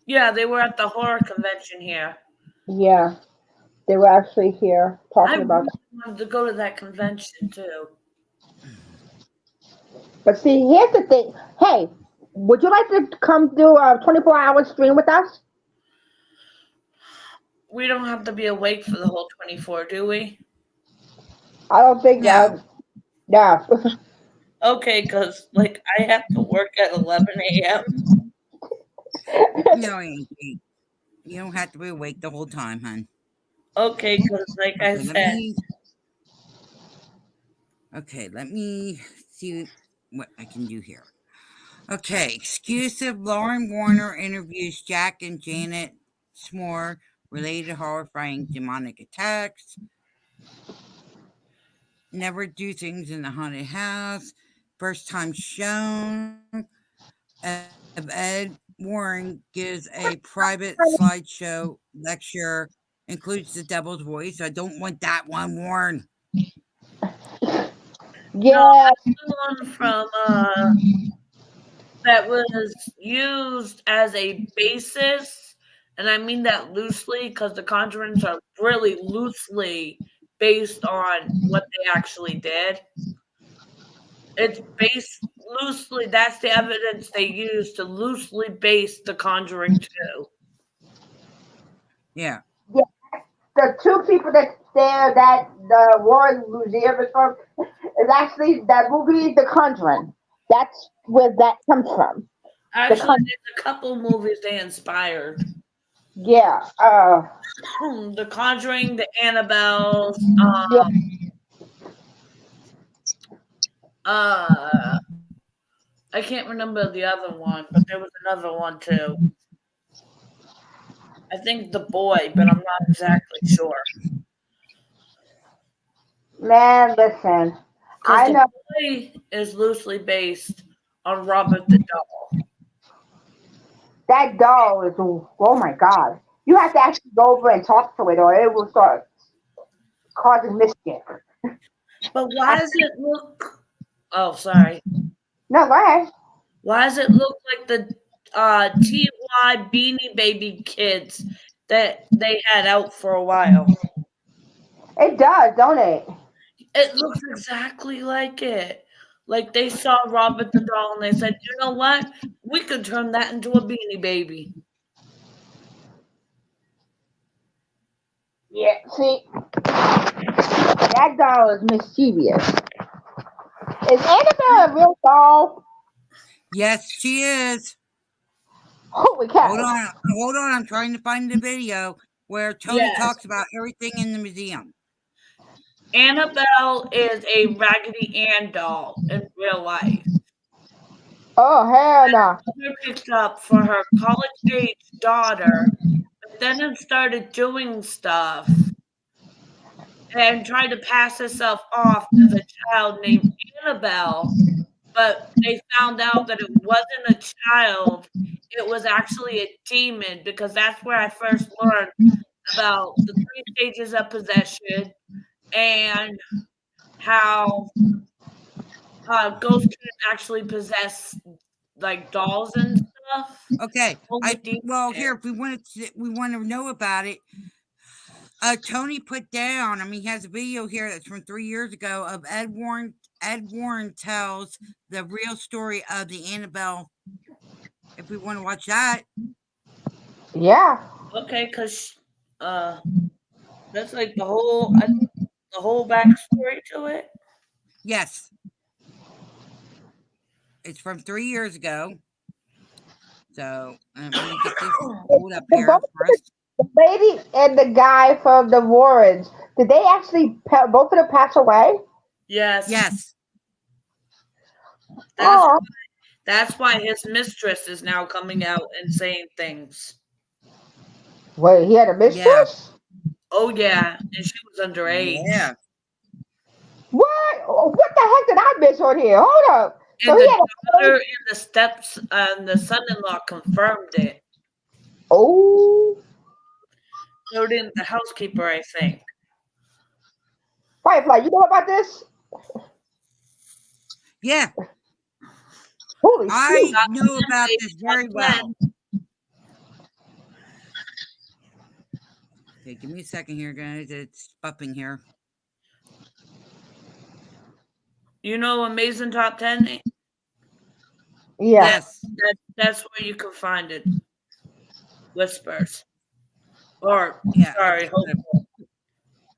C: Yeah, they were at the horror convention here.
A: Yeah, they were actually here
C: I
A: talking about
C: really
A: that.
C: wanted to go to that convention too.
A: But see, here's the thing. Hey, would you like to come do a 24-hour stream with us?
C: We don't have to be awake for the whole 24, do we?
A: I don't think.
B: No,
A: Yeah.
C: Okay, because like I have to work at 11 a.m.
B: no, Angie. You don't have to be awake the whole time, hon.
C: Okay, because like I
B: Okay, let
C: said,
B: me. Okay, let me see what I can do here. Okay, exclusive Lauren Warner interviews Jack and Janet Smore related to horrifying demonic attacks. Never do things in the haunted house. First time shown. Ed Warren gives a private slideshow lecture, includes the devil's voice. I don't want that one, Warren.
C: no,
A: Yeah.
C: that's the one from that was used as a basis, and I mean that loosely because the Conjurings are really loosely based on what they actually did. It's based loosely. That's the evidence they used to loosely base The Conjuring 2.
B: Yeah.
A: Yeah. The two people that there that the Warren Museum is from is actually that movie The Conjuring. That's where that comes from. The
C: Actually,
A: Con-
C: there's a couple movies they inspired.
A: yeah.
C: The Conjuring, the Annabelles,
A: Yeah.
C: I can't remember the other one, but there was another one too. I think The Boy, but I'm not exactly sure.
A: Man, listen.
C: Because
A: I
C: The
A: know
C: Boy is loosely based on Robert the Doll.
A: that doll is. Oh my God. You have to actually go over and talk to it, or it will start causing mischief.
C: But why does it look? Oh, sorry.
A: No, go ahead.
C: Why does it look like the TY Beanie Baby kids that they had out for a while.
A: It does, don't it?
C: It looks exactly like it. Like they saw Robert the doll and they said, you know what? We could turn that into a Beanie Baby.
A: Yeah, see, that doll is mischievous. Is Annabelle a real doll?
B: Yes, she is.
A: Holy cow.
B: Hold on. I'm trying to find the video where Tony
C: Yes.
B: talks about everything in the museum.
C: Annabelle is a Raggedy Ann doll in real life.
A: Oh, hell no.
C: Mother picked up for her college-age daughter, but then it started doing stuff and tried to pass herself off as a child named Annabelle, but they found out that it wasn't a child, it was actually a demon, because that's where I first learned about the 3 stages of possession and how ghosts can actually possess like dolls and stuff.
B: Okay.
C: Only demons can.
B: Here, if we want to know about it. Tony put down. I mean, he has a video here that's from 3 years ago of Ed Warren. Ed Warren tells the real story of the Annabelle. If we want to watch that,
A: Yeah.
C: Okay, because that's like the whole backstory to it.
B: yes, it's from 3 years ago. So let me get this pulled up here first.
A: The lady and the guy from the Warrens, did they actually both of them pass away?
C: Yes.
B: Yes.
A: Oh,
C: That's why his mistress is now coming out and saying things.
A: wait, he had a mistress?
C: Oh yeah, and she was underage.
B: Yeah.
A: What? What the heck did I miss on here? Hold up.
C: And
A: So
C: the
A: he had
C: daughter and the steps and the son-in-law confirmed it.
A: Oh,
C: So did the housekeeper, I think.
A: Firefly, you know about this?
B: Yeah.
A: Holy
B: I
A: shit.
B: knew about this very well. Okay, give me a second here, guys. It's bumping here.
C: You know Amazing Top 10?
A: Yeah.
B: Yes.
C: That's where you can find it. Whispers. Or,
B: Yeah.
C: sorry, Hopeful.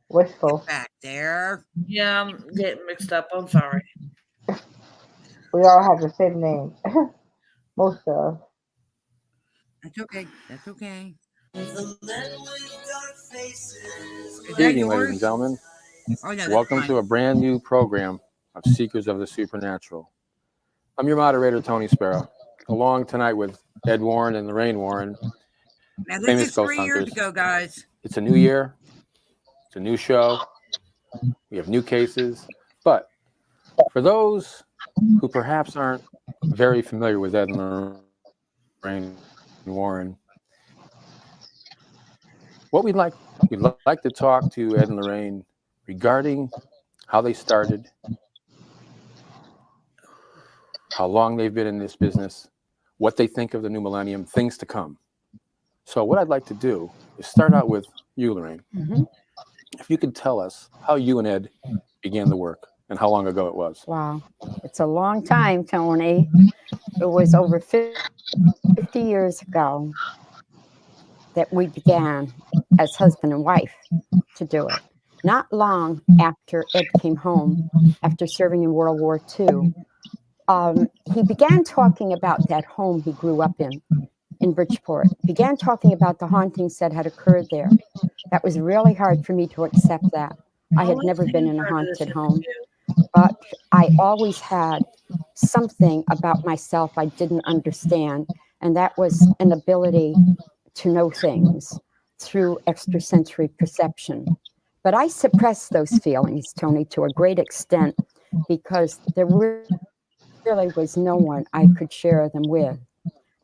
A: Wistful.
B: Back there.
C: Yeah, I'm getting mixed up. I'm sorry.
A: We all have the same name. Most of.
B: That's okay. That's okay.
D: Good
B: Is that
D: evening, ladies and
B: yours?
D: gentlemen.
B: Oh, no, that's
D: Welcome
B: fine.
D: to a brand new program of Seekers of the Supernatural. I'm your moderator, Tony Sparrow, along tonight with Ed Warren and Lorraine Warren,
B: Now, this
D: famous
B: is
D: ghost
B: 3 years
D: hunters.
B: ago, guys.
D: It's a new year. It's a new show. We have new cases. But for those who perhaps aren't very familiar with Ed and Lorraine Warren, what we'd like to talk to Ed and Lorraine regarding how they started, how long they've been in this business, what they think of the new millennium, things to come. So what I'd like to do is start out with you, Lorraine.
E: Mm-hmm.
D: If you could tell us how you and Ed began the work and how long ago it was.
E: Wow. It's a long time, Tony. It was over 50 years ago that we began as husband and wife to do it. Not long after Ed came home, after serving in World War II, he began talking about that home he grew up in Bridgeport. Began talking about the hauntings that had occurred there. That was really hard for me to accept that. I had never been in a haunted home, but I always had something about myself I didn't understand, and that was an ability to know things through extrasensory perception. But I suppressed those feelings, Tony, to a great extent, because there really was no one I could share them with.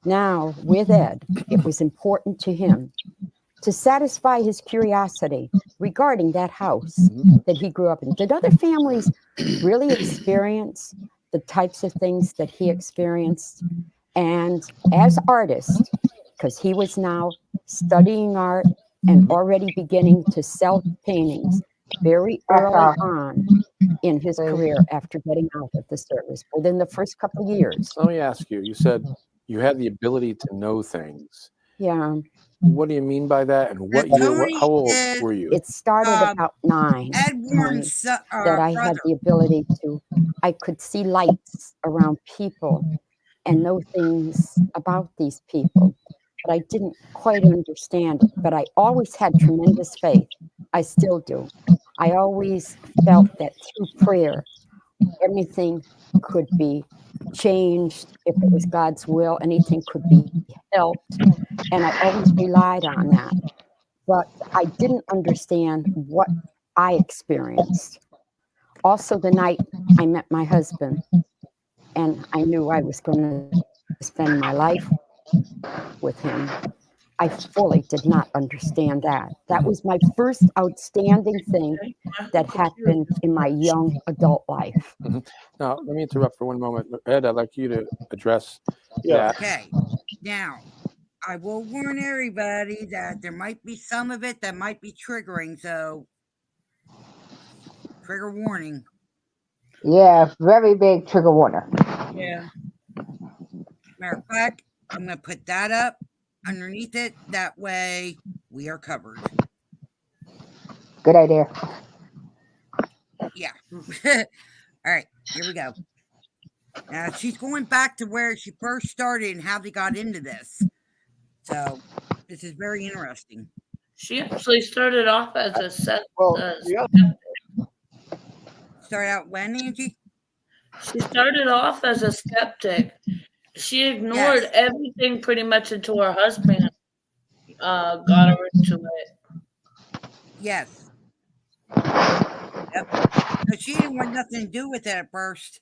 E: Now, with Ed, it was important to him to satisfy his curiosity regarding that house that he grew up in. Did other families really experience the types of things that he experienced? And as artist, because he was now studying art and already beginning to sell paintings very early on in his career after getting out of the service, within the first couple of years.
D: Let me ask you. You said you had the ability to know things.
E: Yeah,
D: What do you mean by that? And what
B: Now,
D: year?
B: Tony
D: How old
B: is
D: were you?
E: it started
B: Um,
E: about 9,
B: Ed
E: Tony,
B: Warren's
E: that I had
B: brother.
E: the ability to, I could see lights around people and know things about these people. But I didn't quite understand it. But I always had tremendous faith. I still do. I always felt that through prayer, anything could be changed if it was God's will, anything could be helped. And I always relied on that. But I didn't understand what I experienced. Also, the night I met my husband, and I knew I was going to spend my life with him, I fully did not understand that. That was my first outstanding thing that happened in my young adult life.
D: Now, let me interrupt for one moment. Ed, I'd like you to address
F: Yeah.
D: that.
B: Okay. Now, I will warn everybody that there might be some of it that might be triggering. So, trigger warning.
A: Yeah, very big trigger warning.
C: Yeah.
B: Matter of fact, I'm going to put that up underneath it. That way we are covered.
A: Good idea.
B: Yeah. All right. Here we go. Now, she's going back to where she first started and how they got into this. So, this is very interesting.
C: She actually started off as a set.
F: Well, yeah.
B: Start out when, Angie?
C: She started off as a skeptic. She ignored everything pretty much until her husband got her into it.
B: Yes. Yep. So she didn't want nothing to do with it at first.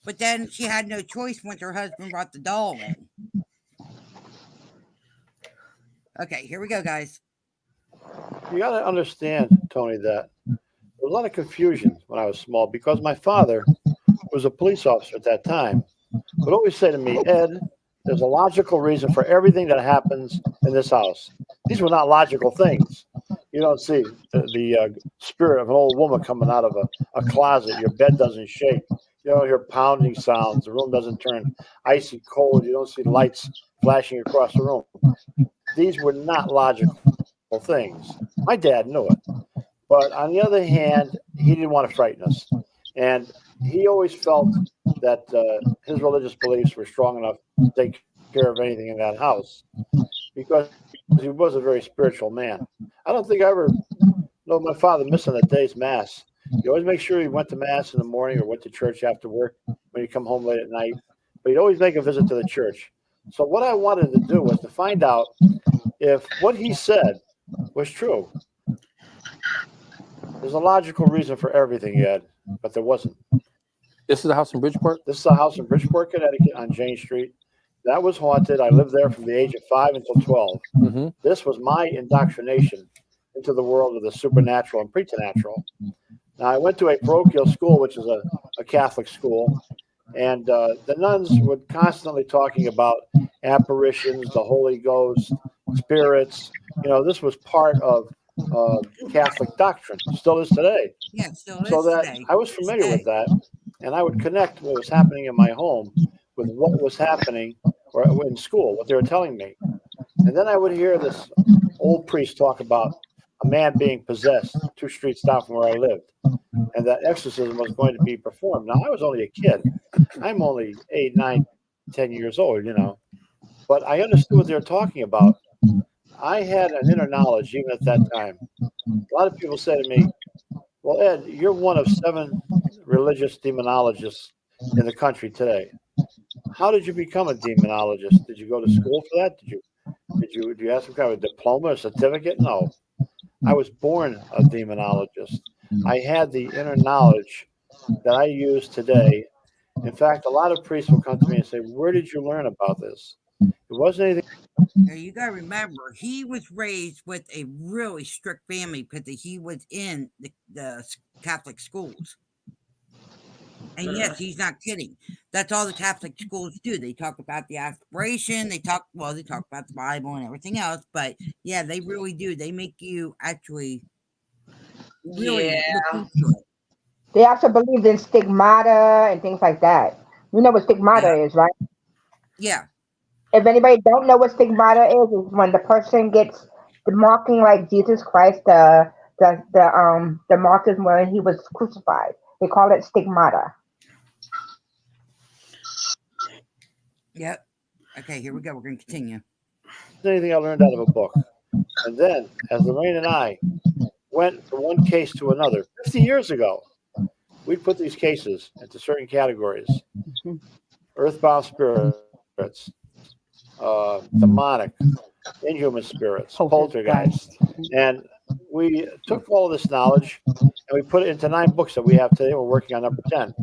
B: But then she had no choice once her husband brought the doll in. Okay, here we go, guys.
F: You got to understand, Tony, that there was a lot of confusion when I was small because my father was a police officer at that time. Would always say to me, Ed, there's a logical reason for everything that happens in this house. These were not logical things. You don't see the spirit of an old woman coming out of a closet. Your bed doesn't shake. You don't hear pounding sounds. The room doesn't turn icy cold. You don't see lights flashing across the room. These were not logical things. My dad knew it. But on the other hand, he didn't want to frighten us. And he always felt that his religious beliefs were strong enough to take care of anything in that house because he was a very spiritual man. I don't think I ever know my father missing a day's mass. He always make sure he went to mass in the morning or went to church after work when he'd come home late at night. But he'd always make a visit to the church. So what I wanted to do was to find out if what he said was true. There's a logical reason for everything, Ed, but there wasn't.
D: This is a house in Bridgeport?
F: This is a house in Bridgeport, Connecticut on Jane Street. That was haunted. I lived there from the age of 5 until 12.
D: Mm-hmm.
F: This was my indoctrination into the world of the supernatural and preternatural. Now, I went to a parochial school, which is a Catholic school, and the nuns were constantly talking about apparitions, the Holy Ghost, spirits. You know, this was part of Catholic doctrine, still is today.
B: Yeah, still is
F: So that
B: today.
F: I was familiar with that, and I would connect what was happening in my home with what was happening or in school, what they were telling me. And then I would hear this old priest talk about a man being possessed 2 streets down from where I lived, and that exorcism was going to be performed. Now, I was only a kid. I'm only 8, 9, 10 years old, you know, but I understood what they were talking about. I had an inner knowledge even at that time. A lot of people say to me, well, Ed, you're one of 7 religious demonologists in the country today. How did you become a demonologist? Did you go to school for that? Do you have some kind of a diploma or certificate? No. I was born a demonologist. I had the inner knowledge that I use today. In fact, a lot of priests will come to me and say, where did you learn about this? It wasn't anything.
B: Now, you got to remember, he was raised with a really strict family because he was in the Catholic schools. And yes, he's not kidding. That's all the Catholic schools do. They talk about the aspiration. They talk about the Bible and everything else. But yeah, they really do. They make you actually really look
C: Yeah.
B: into it.
A: They also believe in stigmata and things like that. You know what stigmata is, right?
B: Yeah.
A: If anybody don't know what stigmata is when the person gets the marking like Jesus Christ, the markers when he was crucified. They call it stigmata.
B: Yep. Okay, here we go. We're going to continue.
F: Anything I learned out of a book. And then, as Lorraine and I went from one case to another 50 years ago, we put these cases into certain categories: earthbound spirits, demonic, inhuman spirits, poltergeist. And we took all of this knowledge and we put it into 9 books that we have today. We're working on number 10.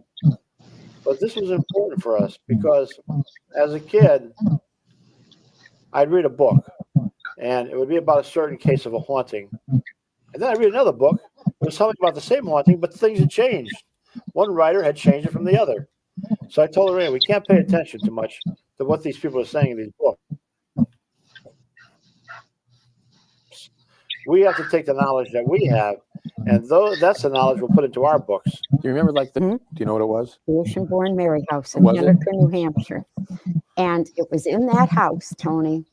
F: But this was important for us because as a kid, I'd read a book and it would be about a certain case of a haunting. And then I'd read another book. It was something about the same haunting, but things had changed. One writer had changed it from the other. So I told Lorraine, we can't pay attention too much to what these people are saying in these books. We have to take the knowledge that we have, and that's the knowledge we'll put into our books.
D: Do you remember do you know what it was?
E: The Oceanborn Mary House in
D: Was it?
E: Henniker, New Hampshire. And it was in that house, Tony.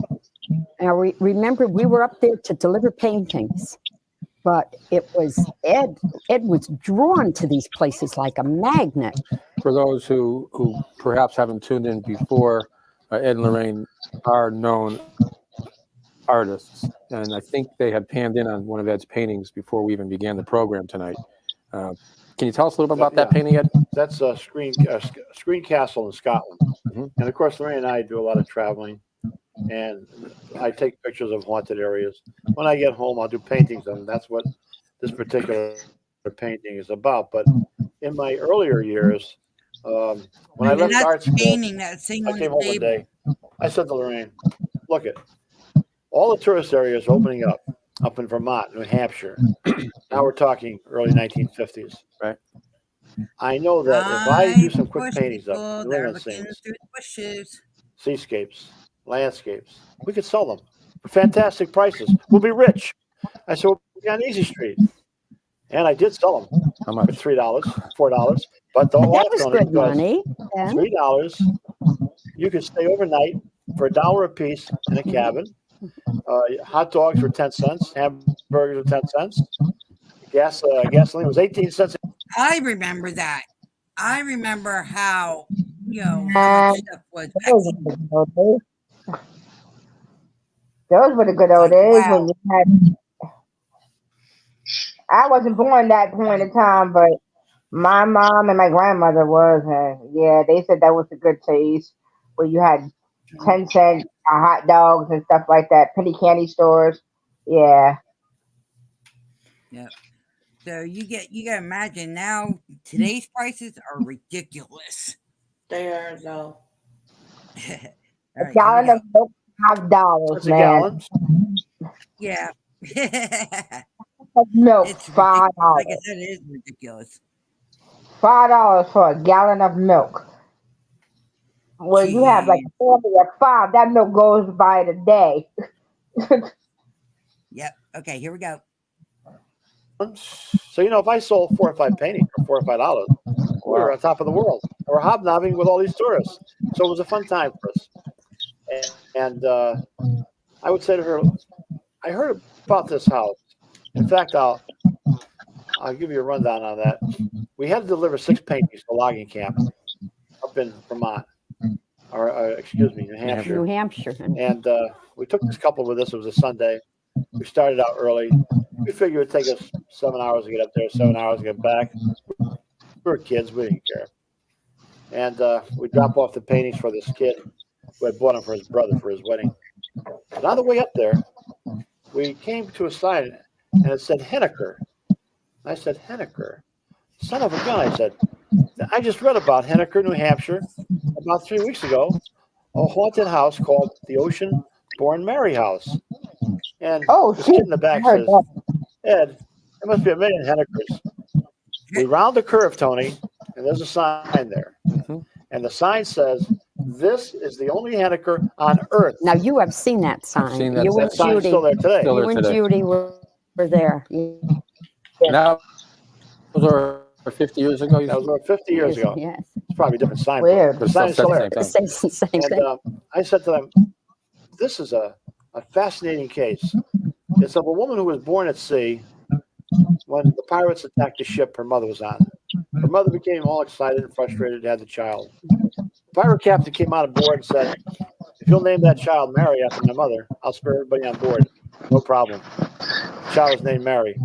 E: Now, remember, we were up there to deliver paintings, but it was Ed. Ed was drawn to these places like a magnet.
D: For those who perhaps haven't tuned in before, Ed and Lorraine are known artists, and I think they had panned in on one of Ed's paintings before we even began the program tonight. Can you tell us a little bit about that painting, Ed?
F: That's a Screen Castle in Scotland. And of course, Lorraine and I do a lot of traveling, and I take pictures of haunted areas. When I get home, I'll do paintings, and that's what this particular painting is about. But in my earlier years, when I left art school,
B: painting that thing
F: I
B: on
F: came
B: the
F: home one
B: table.
F: day. I said to Lorraine, "Look it, all the tourist areas are opening up in Vermont, New Hampshire. Now we're talking early 1950s.
D: Right.
F: I know that if I do some quick paintings of New England scenes,
B: through the bushes.
F: seascapes, landscapes, we could sell them for fantastic prices. We'll be rich." I said, "We'll be on Easy Street." And I did sell them
D: How
F: for
D: much?
F: $3, $4. But don't
E: That
F: laugh
E: was
F: on it
E: good
F: because
E: money. Yeah.
F: $3, you could stay overnight for $1 a piece in a cabin. Hot dogs were 10 cents. Hamburgers were 10 cents. Gasoline was 18 cents.
B: I remember that. I remember how how much stuff was back
A: Those were the good old days. Those were the good old
B: Like,
A: days
B: wow.
A: when you had. I wasn't born that point in time, but my mom and my grandmother was, and yeah, they said that was a good taste where you had 10-cent hot dogs and stuff like that, penny candy stores. Yeah.
B: So you gotta imagine now today's prices are ridiculous.
C: They are though.
B: All
A: A
B: right,
A: gallon
B: here
A: of milk, $5,
F: That's a
A: man.
F: gallon.
B: we go. Yeah.
A: Of milk,
B: It's
A: $5.
B: like I said, it is ridiculous.
A: $5 for a gallon of milk. Where you have like a family of 5, that milk goes by the day.
B: Yep. Okay, here we go.
F: So, if I sold 4 or 5 paintings for $4 or $5, we were on top of the world. We're hobnobbing with all these tourists. So it was a fun time for us. And I would say to her, I heard about this house. In fact, I'll give you a rundown on that. We had to deliver 6 paintings to logging camp up in Vermont, or excuse me, New Hampshire.
E: New Hampshire.
F: And we took this couple with us. It was a Sunday. We started out early. We figured it would take us 7 hours to get up there, 7 hours to get back. We were kids. We didn't care. And we dropped off the paintings for this kid who had bought them for his brother for his wedding. And on the way up there, we came to a sign, and it said Henniker. I said, Henniker? Son of a gun, I said. I just read about Henniker, New Hampshire, about 3 weeks ago, a haunted house called the Oceanborn Mary House. And this kid in the back says, Ed, there must be a million Hennekers. We round the curve, Tony, and there's a sign there.
D: Mhm.
F: And the sign says, "This is the only Henniker on earth."
E: Now you have seen that sign.
D: seen that
E: You
D: sign.
E: and
F: That sign's
E: Judy.
F: still there today.
D: Still
E: You
D: there
E: and
D: today.
E: Judy were there.
D: Now, those are 50 years ago. You
F: That was
D: know,
F: about 50 years ago.
E: Yes.
F: It's probably a different sign.
A: Weird.
F: But
D: but
F: the sign
D: it
F: is
D: still
F: still
D: says
F: there.
D: the same
E: It
D: thing.
E: says the same
F: And
E: thing.
F: I said to them, "This is a fascinating case. It's of a woman who was born at sea when the pirates attacked the ship her mother was on. Her mother became all excited and frustrated to have the child. The pirate captain came on board and said, 'If you'll name that child Mary after my mother, I'll spare everybody on board. No problem.' The child was named Mary.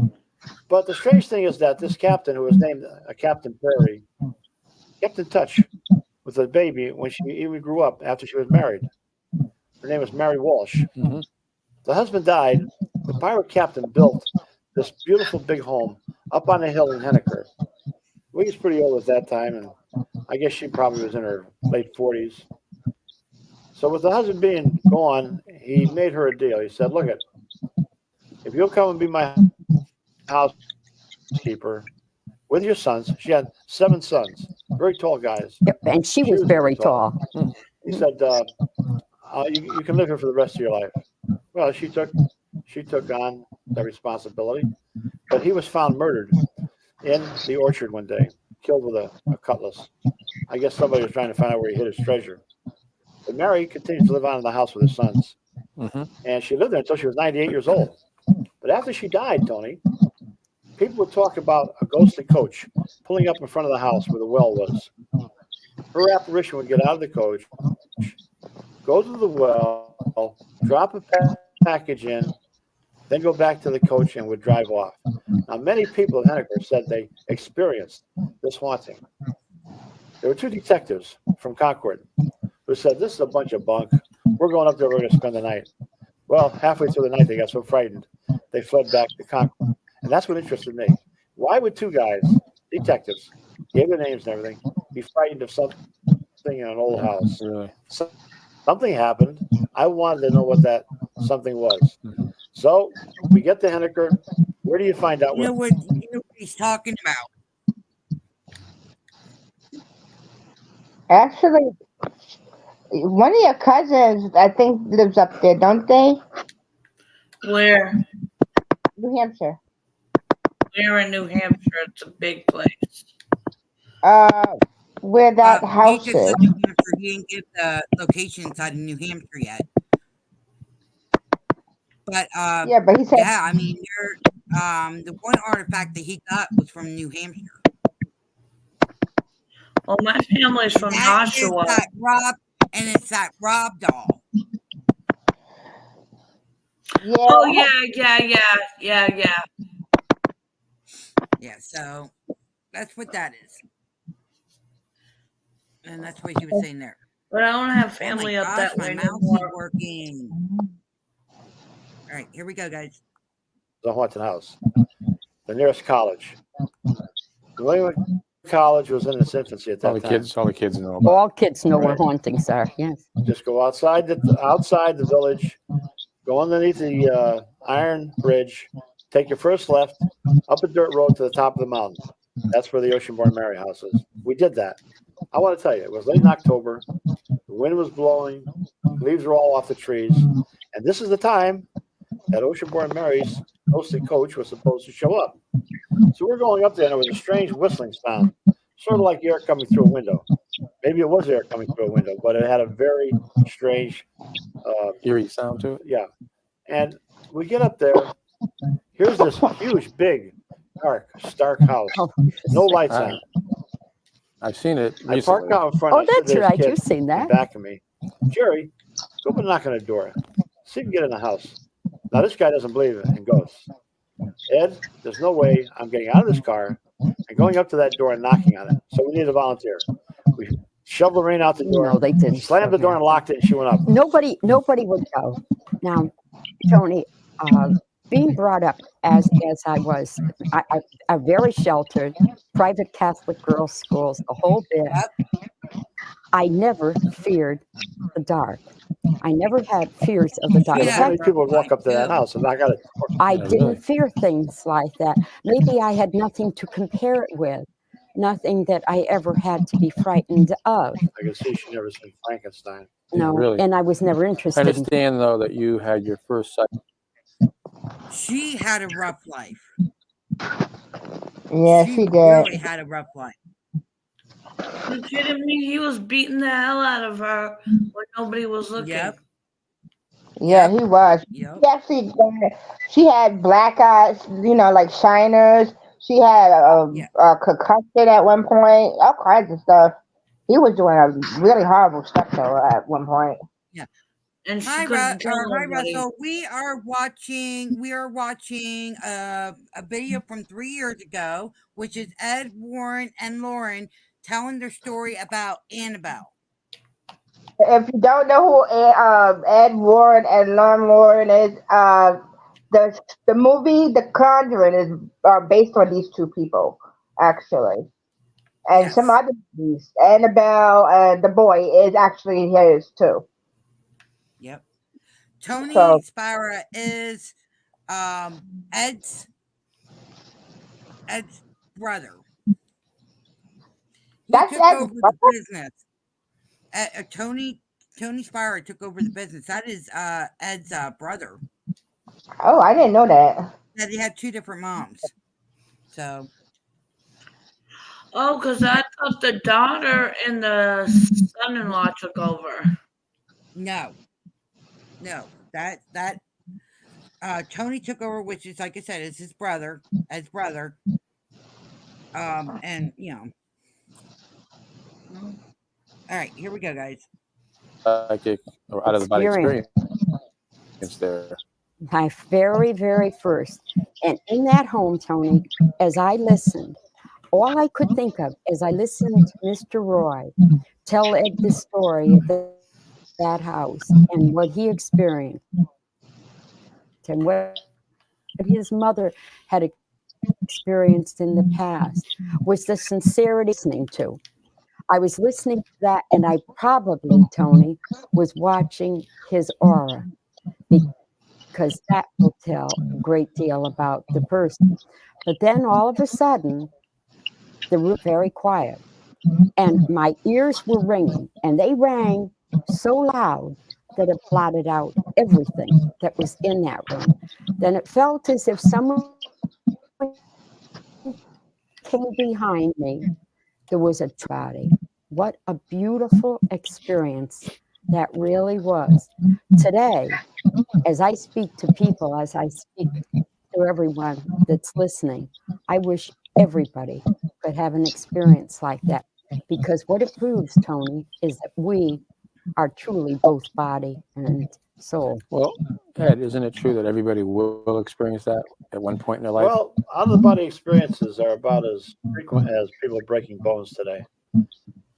F: But the strange thing is that this captain, who was named Captain Perry, kept in touch with the baby when she even grew up after she was married. Her name was Mary Walsh.
D: Mhm.
F: The husband died. The pirate captain built this beautiful big home up on a hill in Henniker. We was pretty old at that time, and I guess she probably was in her late 40s. So with the husband being gone, he made her a deal. He said, 'Look, if you'll come and be my housekeeper with your sons,' she had 7 sons, very tall guys.
E: Yep, and she was very tall.
F: He said, you can live here for the rest of your life." Well, she took on that responsibility, but he was found murdered in the orchard one day, killed with a cutlass. I guess somebody was trying to find out where he hid his treasure. But Mary continued to live on in the house with her sons,
D: Mhm.
F: and she lived there until she was 98 years old. But after she died, Tony, people would talk about a ghostly coach pulling up in front of the house where the well was. Her apparition would get out of the coach, go to the well, drop a package in, then go back to the coach and would drive off. Now, many people in Henniker said they experienced this haunting. There were 2 detectives from Concord who said, "This is a bunch of bunk. We're going up there. We're going to spend the night." Well, halfway through the night, they got so frightened, they fled back to Concord. And that's what interested me. Why would 2 guys, detectives, gave their names and everything, be frightened of something in an old house?
D: Really.
F: Something happened. I wanted to know what that something was.
D: Mhm.
F: So we get to Henniker. Where do you find out?
B: You know what he's talking about.
A: Actually, one of your cousins, I think, lives up there, don't they?
C: Where?
A: New Hampshire.
C: We're in New Hampshire. It's a big place.
A: Where that
B: He
A: house
B: just
A: is.
B: said New Hampshire. He didn't give the location inside of New Hampshire yet. But
A: Yeah, but he said
B: yeah, I mean, the one artifact that he got was from New Hampshire.
C: Well, my family's from
B: That is
C: Oshawa.
B: that Rob, and it's that Rob doll.
A: yeah.
C: Oh yeah.
B: Yeah, so that's what that is. And that's what he was saying there.
C: But I don't have
B: Oh my
C: family up
B: gosh,
C: that
B: my
C: way no
B: mouse is
C: more.
B: working. All right, here we go, guys.
F: the haunted house, the nearest college. New England College was in its infancy at
D: All
F: that
D: the
F: time.
D: kids know about.
E: All kids know where
F: Right.
E: hauntings are. Yes.
F: Just go outside the village, go underneath the iron bridge, take your first left up a dirt road to the top of the mountain. That's where the Oceanborn Mary house is. We did that. I want to tell you, it was late in October. The wind was blowing, leaves were all off the trees, and this is the time that Oceanborn Mary's ghostly coach was supposed to show up. So we're going up there, and there was a strange whistling sound, sort of like air coming through a window. Maybe it was air coming through a window, but it had a very strange,
D: Eerie sound to it.
F: yeah. And we get up there. Here's this huge, big, dark, stark house.
E: Oh,
F: No lights on.
D: I've seen it
F: I
D: recently.
F: park out in front.
E: Oh,
F: I said
E: that's
F: to this
E: right.
F: kid
E: You've seen
F: in
E: that.
F: back of me, "Jerry, go up and knock on the door. See if you can get in the house." Now this guy doesn't believe in ghosts. "Ed, there's no way I'm getting out of this car and going up to that door and knocking on it. So we need a volunteer." We shoved Lorraine out the door,
E: No, they didn't.
F: slammed the door and locked it, and she went up.
E: Nobody would go. Now, Tony, being brought up as I was, a very sheltered private Catholic girls' schools, the whole bit. I never feared the dark. I never had fears of the dark.
F: And
E: In
F: how many
E: fact,
F: people would walk up to that house and knock on it?
E: I
D: Yeah,
E: didn't
D: really.
E: fear things like that. Maybe I had nothing to compare it with. nothing that I ever had to be frightened of.
F: I can see she never seen Frankenstein.
D: Yeah,
E: No,
D: really.
E: and I was never
D: I
E: interested in.
D: understand though that you had your first sight.
B: She had a rough life.
A: Yeah,
B: She
A: she did.
B: really had a rough life.
C: You kidding me? He was beating the hell out of her when nobody was looking.
B: Yep.
A: Yeah,
B: Yep.
A: he was.
B: Yep.
A: She actually, she had black eyes, you know, like shiners. She had
B: Yeah.
A: a concussion at one point, all kinds of stuff. He was doing a really horrible stuff to her at one point.
C: And she
B: Hi,
C: couldn't tell
B: hi,
C: nobody.
B: Russell. We are watching a video from 3 years ago, which is Ed, Warren, and Lauren telling their story about Annabelle.
A: If you don't know who Ed Warren and Lauren Warren is, the movie The Conjuring is based on these two people, actually. And
B: Yes.
A: some other movies, Annabelle and the boy is actually his too.
B: Yep. Tony
A: So-
B: Spira is Ed's brother. He
A: That's
B: took
A: Ed's
B: over the
A: brother?
B: business. Tony Spira took over the business. That is Ed's brother.
A: Oh, I didn't know that.
B: That he had 2 different moms. So
C: Oh, because I thought the daughter and the son-in-law took over.
B: no, that Tony took over, which is like I said, is his brother, Ed's brother. And you know. All right, here we go, guys.
D: Psychic or out of the body experience there.
E: My very, very first. And in that home, Tony, as I listened, all I could think of as I listened to Mr. Roy tell Ed the story of that house and what he experienced and what his mother had experienced in the past was the sincerity listening to. I was listening to that, and I probably, Tony, was watching his aura because that will tell a great deal about the person. But then all of a sudden, the room was very quiet, and my ears were ringing, and they rang so loud that it blotted out everything that was in that room. Then it felt as if someone came behind me. There was a body. What a beautiful experience that really was. Today, as I speak to people, as I speak to everyone that's listening, I wish everybody could have an experience like that, because what it proves, Tony, is that we are truly both body and soul.
D: Well, Ed, isn't it true that everybody will experience that at one point in their life?
F: Well, out of the body experiences are about as frequent as people breaking bones today.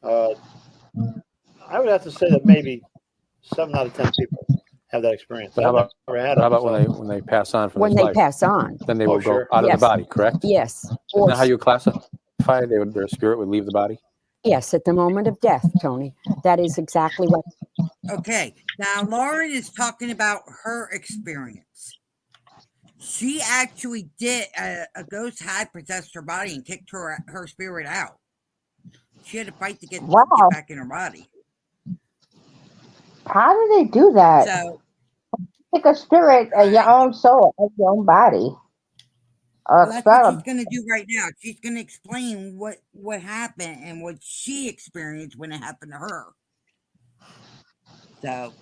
F: I would have to say that maybe 7 out of 10 people have that experience.
D: But how about,
F: I've never had
D: how
F: it,
D: about
F: so-
D: when they pass on from
E: When
D: this
E: they
D: life?
E: pass on,
D: Then they
F: Oh,
D: will go
F: sure.
D: out of
E: Yes.
D: the body, correct?
E: yes.
D: Isn't
E: Or
D: that how you classify it? Their spirit would leave the body?
E: yes, at the moment of death, Tony. That is exactly what.
B: Okay, now Lauren is talking about her experience. She actually did. A ghost had possessed her body and kicked her spirit out. She had to fight to get
A: Wow.
B: back in her body.
A: How do they do that?
B: So
A: Take a spirit and your own soul of your own body.
B: well, that's
A: Spell
B: what she's going to do right now. She's going to explain what happened and what she experienced when it happened to her. So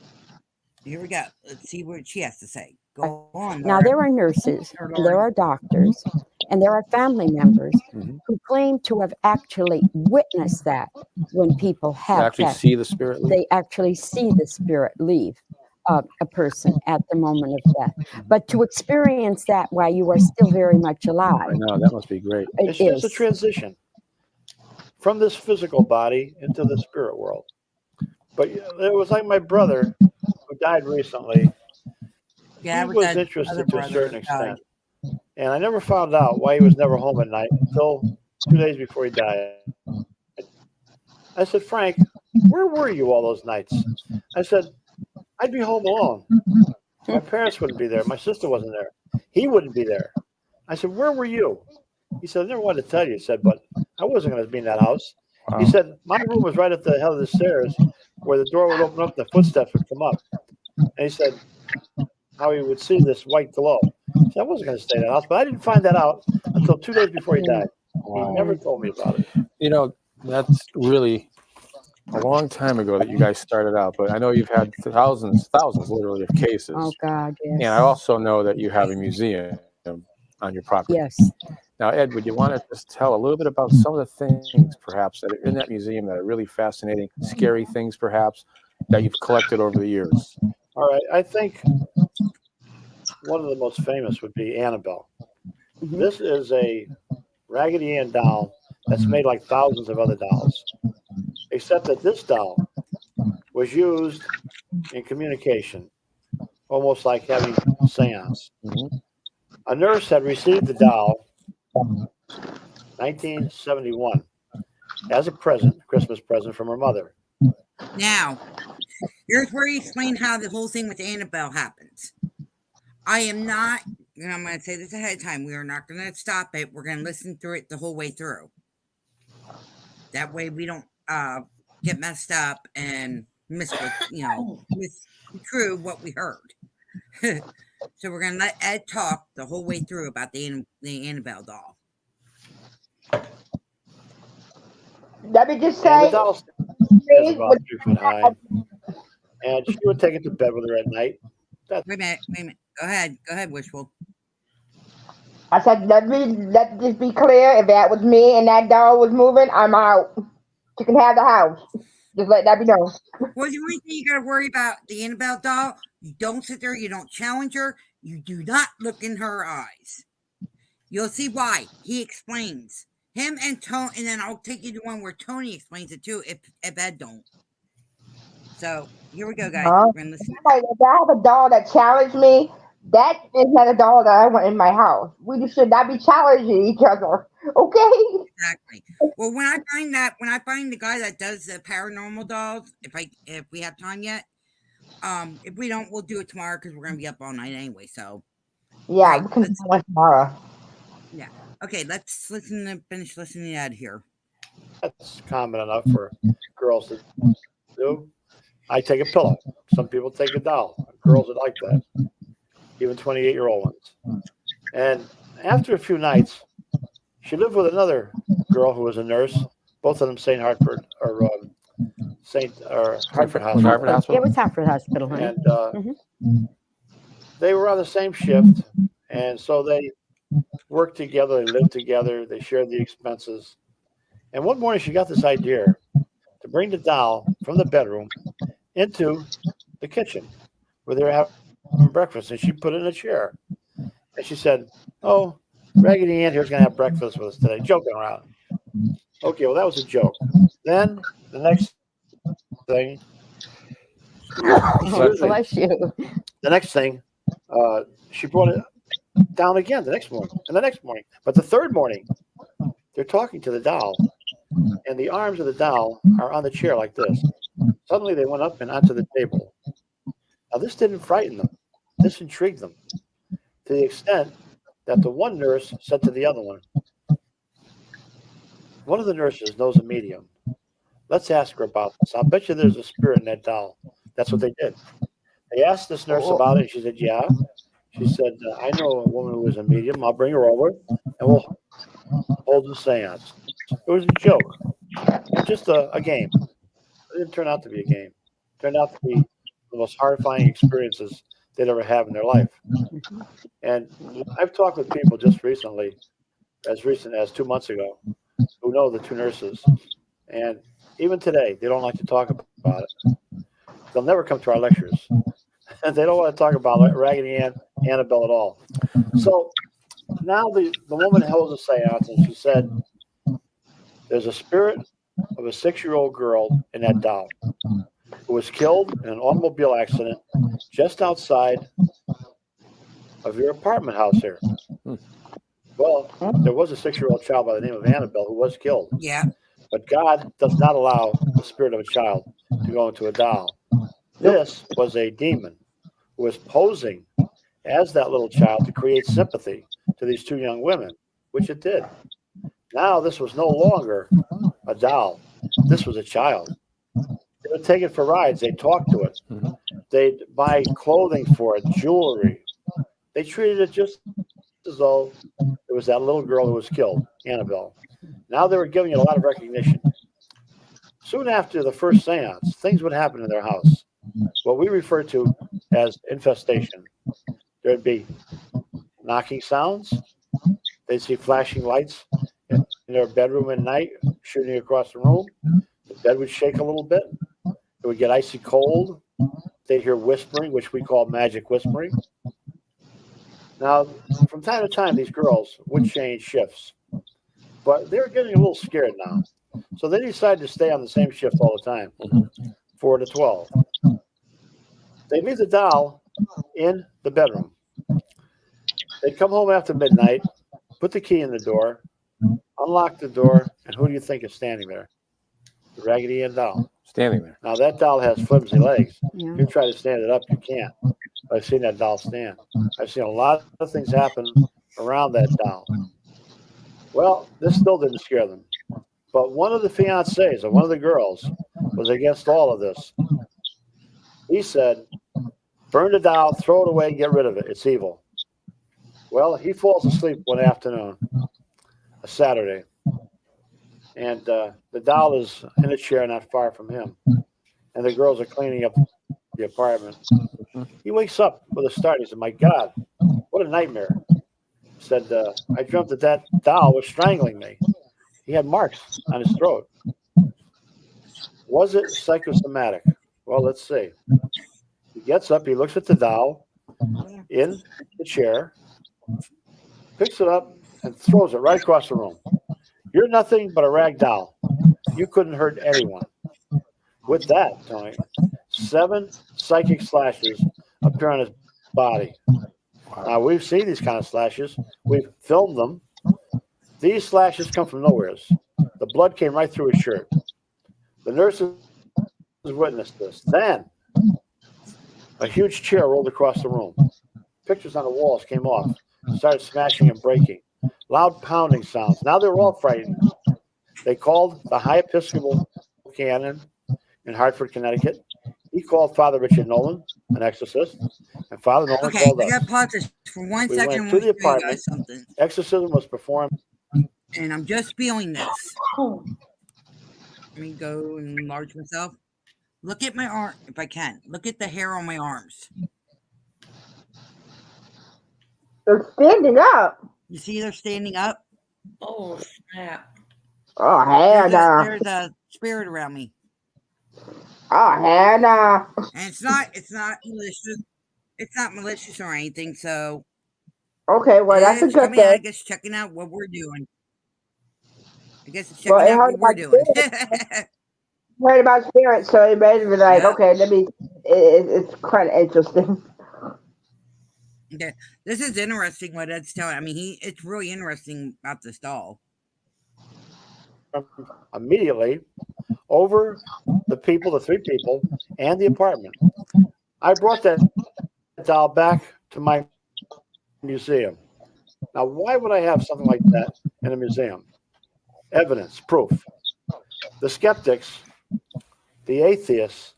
B: here we go. Let's see what she has to say. Go on.
E: Now,
B: Lauren.
E: there are nurses,
B: Or
E: and there
B: Lauren.
E: are doctors, and there are family members
D: Mhm.
E: who claim to have actually witnessed that when people
D: You
E: have
D: actually
E: passed.
D: see the spirit leave?
E: They actually see the spirit leave a person at the moment of death. But to experience that while you are still very much
D: I
E: alive,
D: know, that must be great.
F: It's
E: it
F: just a
E: is.
F: transition from this physical body into the spirit world. But it was like my brother who died recently.
B: Yeah,
F: He
B: with
F: was
B: that
F: interested
B: other
F: to a
B: brother
F: certain
B: who died.
F: extent. And I never found out why he was never home at night until 2 days before he died. I said, Frank, where were you all those nights? I said, I'd be home alone. My parents wouldn't be there. My sister wasn't there. He wouldn't be there. I said, where were you? He said, I never wanted to tell you. He said, but I wasn't going to be in that house.
D: Wow.
F: He said, my room was right at the head of the stairs where the door would open up, the footsteps would come up. And he said how he would see this white glow. So I wasn't going to stay in that house, but I didn't find that out until 2 days before he died. He never told me about it.
D: You know, that's really a long time ago that you guys started out, but I know you've had thousands literally of cases.
E: Oh God, yes.
D: And I also know that you have a museum on your property.
E: Yes.
D: Now, Ed, would you want to just tell a little bit about some of the things perhaps that are in that museum that are really fascinating, scary things perhaps that you've collected over the years?
F: All right. I think one of the most famous would be Annabelle.
E: Mhm.
F: This is a Raggedy Ann doll that's made like thousands of other dolls, except that this doll was used in communication, almost like having seance.
D: Mhm.
F: A nurse had received the doll 1971 as a present, Christmas present from her mother.
B: Now, here's where you explain how the whole thing with Annabelle happens. I am not, and I'm going to say this ahead of time, we are not going to stop it. We're going to listen through it the whole way through. That way we don't get messed up and misconstrue what we heard. So we're going to let Ed talk the whole way through about the Annabelle doll.
A: Let me just
F: And the
A: say,
F: doll is about 3 foot high, and she would take it to bed with her at night.
B: Wait a minute. Go ahead, Wishful.
A: I said, let this be clear. If that was me and that doll was moving, I'm out. You can have the house. Just let that be known.
B: Well, the only thing you got to worry about the Annabelle doll, you don't sit there, you don't challenge her, you do not look in her eyes. You'll see why. He explains. Him and Tony, and then I'll take you to one where Tony explains it too, if Ed don't. So here we go, guys. We're gonna listen.
A: Like, if I have a doll that challenged me, that is not a doll that I want in my house. We should not be challenging each other. Okay?
B: Exactly. Well, when I find the guy that does the paranormal dolls, if we have time yet, if we don't, we'll do it tomorrow because we're gonna be up all night anyway. So
A: Yeah,
B: Right,
A: we can
B: let's-
A: do one tomorrow.
B: okay, let's finish listening to Ed here.
F: That's common enough for girls to do. I take a pillow. Some people take a doll. Girls that like that, even 28-year-old ones. And after a few nights, she lived with another girl who was a nurse. Both of them St. Hartford or Hartford Hospital.
D: Hartford Hospital.
E: It was Hartford Hospital, honey.
F: And they were on the same shift, and so they worked together. They lived together. They shared the expenses. And one morning, she got this idea to bring the doll from the bedroom into the kitchen where they were having breakfast, and she put it in a chair. And she said, "Oh, Raggedy Ann here's going to have breakfast with us today," joking around. Okay, well, that was a joke. Then the next thing,
E: Oh, bless you.
F: the next thing, she brought it down again the next morning and the next morning. But the third morning, they're talking to the doll, and the arms of the doll are on the chair like this. Suddenly, they went up and onto the table. Now, this didn't frighten them. This intrigued them to the extent that the one nurse said to the other one of the nurses knows a medium. Let's ask her about this. I'll bet you there's a spirit in that doll. That's what they did. They asked this nurse about it, and she said, yeah. She said, I know a woman who is a medium. I'll bring her over, and we'll hold a seance. It was a joke, just a game. It didn't turn out to be a game. It turned out to be the most horrifying experiences they'd ever have in their life. And I've talked with people just recently, as recent as 2 months ago, who know the two nurses. And even today, they don't like to talk about it. They'll never come to our lectures. And they don't want to talk about Raggedy Ann, Annabelle at all. So now the woman holds a seance, and she said, there's a spirit of a 6-year-old girl in that doll who was killed in an automobile accident just outside of your apartment house here. Well, there was a 6-year-old child by the name of Annabelle who was killed.
B: Yeah.
F: But God does not allow the spirit of a child to go into a doll. This was a demon who was posing as that little child to create sympathy to these two young women, which it did. Now this was no longer a doll. This was a child. They would take it for rides. They'd talk to it.
D: Mhm.
F: They'd buy clothing for it, jewelry. They treated it just as though it was that little girl who was killed, Annabelle. Now they were giving it a lot of recognition. Soon after the first seance, things would happen in their house, what we refer to as infestation. There'd be knocking sounds. They'd see flashing lights in their bedroom at night, shooting across the room. The bed would shake a little bit. It would get icy cold. They'd hear whispering, which we call magic whispering. Now, from time to time, these girls would change shifts, but they were getting a little scared now. So they decided to stay on the same shift all the time, 4 to 12. They'd leave the doll in the bedroom. They'd come home after midnight, put the key in the door, unlock the door, and who do you think is standing there? The Raggedy Ann doll.
D: Standing there.
F: Now, that doll has flimsy legs.
E: Yeah.
F: If you try to stand it up, you can't. I've seen that doll stand. I've seen a lot of things happen around that doll. Well, this still didn't scare them. But one of the fiancés of one of the girls was against all of this. He said, burn the doll, throw it away, get rid of it. It's evil. Well, he falls asleep one afternoon, a Saturday, and the doll is in a chair not far from him, and the girls are cleaning up the apartment. He wakes up with a start. He said, my God, what a nightmare. He said, I dreamt that doll was strangling me. He had marks on his throat. Was it psychosomatic? Well, let's see. He gets up, he looks at the doll in the chair, picks it up, and throws it right across the room. You're nothing but a rag doll. You couldn't hurt anyone. With that, Tony, 7 psychic slashes appear on his body. Now, we've seen these kind of slashes. We've filmed them. These slashes come from nowhere. The blood came right through his shirt. The nurses witnessed this. Then, a huge chair rolled across the room. Pictures on the walls came off, started smashing and breaking. Loud pounding sounds. Now they were all frightened. They called the High Episcopal Canon in Hartford, Connecticut. He called Father Richard Nolan, an exorcist, and Father Nolan
B: Okay,
F: called
B: I
F: us.
B: got to pause this for one
F: We
B: second.
F: went to the
B: and show you guys
F: apartment.
B: something,
F: Exorcism was performed.
B: and I'm just feeling this. Let me go and enlarge myself. Look at my arm, if I can. Look at the hair on my arms.
A: They're standing up.
B: You see, they're standing up.
C: Oh, snap.
A: Oh, Hannah.
B: There's a spirit around me,
A: Oh, Hannah.
B: and it's not malicious. It's not malicious or anything. So
A: Okay, well, that's a
B: it's
A: good
B: coming out, I
A: thing.
B: guess checking out what we're doing. I guess it's
A: Well,
B: checking
A: it
B: out
A: heard
B: what we're
A: about
B: doing.
A: Heard about spirits, so it made me like,
B: Yeah.
A: okay, it's kind of interesting.
B: Okay, this is interesting. What Ed's telling. I mean, it's really interesting about this doll.
F: Immediately over the 3 people, and the apartment. I brought that doll back to my museum. Now, why would I have something like that in a museum? Evidence, proof. The skeptics, the atheists,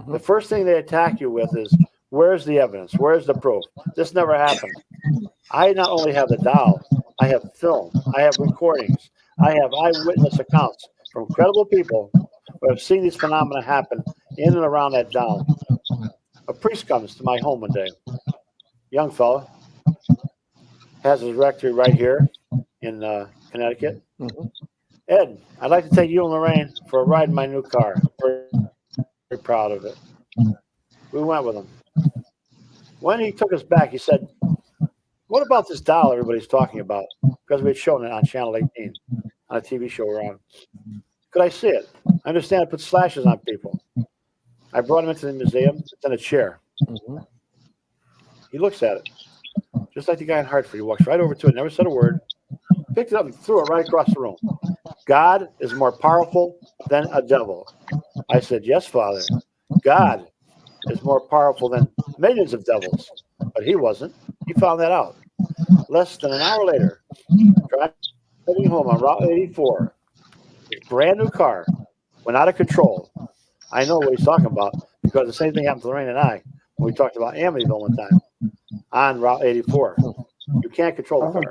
F: the first thing they attack you with is, where's the evidence? Where's the proof? This never happened. I not only have the doll, I have film, I have recordings, I have eyewitness accounts from credible people who have seen these phenomena happen in and around that doll. A priest comes to my home one day, young fella, has his rectory right here in Connecticut. Ed, I'd like to take you and Lorraine for a ride in my new car. Very, very proud of it. We went with him. When he took us back, he said, what about this doll everybody's talking about? Because we had shown it on Channel 18, on a TV show we're on. Could I see it? I understand it puts slashes on people. I brought him into the museum. It's in a chair. He looks at it, just like the guy in Hartford. He walks right over to it, never said a word, picked it up and threw it right across the room. God is more powerful than a devil. I said, yes, Father. God is more powerful than millions of devils. But he wasn't. He found that out. Less than an hour later, driving heading home on Route 84. His brand new car went out of control. I know what he's talking about because the same thing happened to Lorraine and I when we talked about Amityville one time on Route 84. You can't control the car.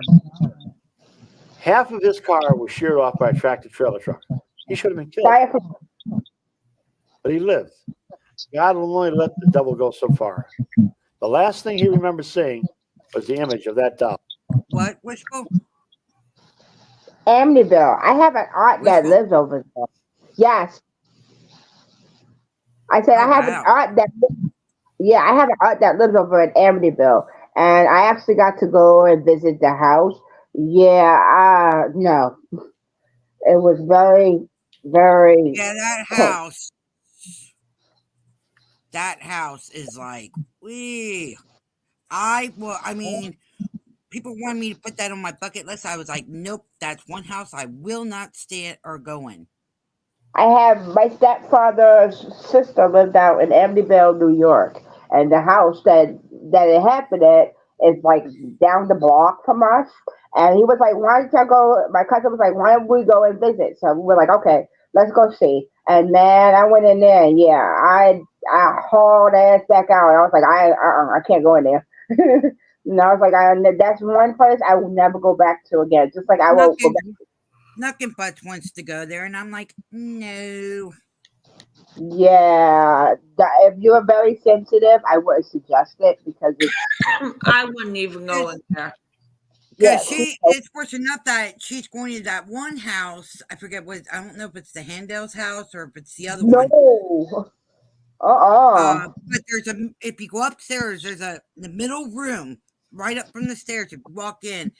F: Half of his car was sheared off by a tractor trailer truck. He should have been killed, but he lived. God will only let the devil go so far. The last thing he remembered seeing was the image of that doll.
B: What, Wishful?
A: Amityville. I have an aunt that lives over there. Yes. I said I have an aunt that. Yeah, I have an aunt that lives over in Amityville, and I actually got to go and visit the house. Yeah, no, it was very, very.
B: Yeah, that house is like I mean, people wanted me to put that on my bucket list. I was like, nope, that's one house I will not stay or go in.
A: I have my stepfather's sister lived out in Amityville, New York, and the house that it happened at is like down the block from us. And he was like, "Why don't you go?" My cousin was like, "Why don't we go and visit?" So we were like, "Okay, let's go see." And man, I went in there, and yeah, I hauled ass back out. I was like, I can't go in there. And I was like, that's one place I will never go back to again. Just like I won't go back.
B: Nothing but wants to go there, and I'm like, no.
A: Yeah, if you're very sensitive, I wouldn't suggest it because it's.
C: I wouldn't even go in there.
B: Because it's fortunate enough that she's going to that one house. I forget I don't know if it's the Handels house or if it's the other one.
A: No.
B: But if you go upstairs, there's the middle room right up from the stairs. If you walk in,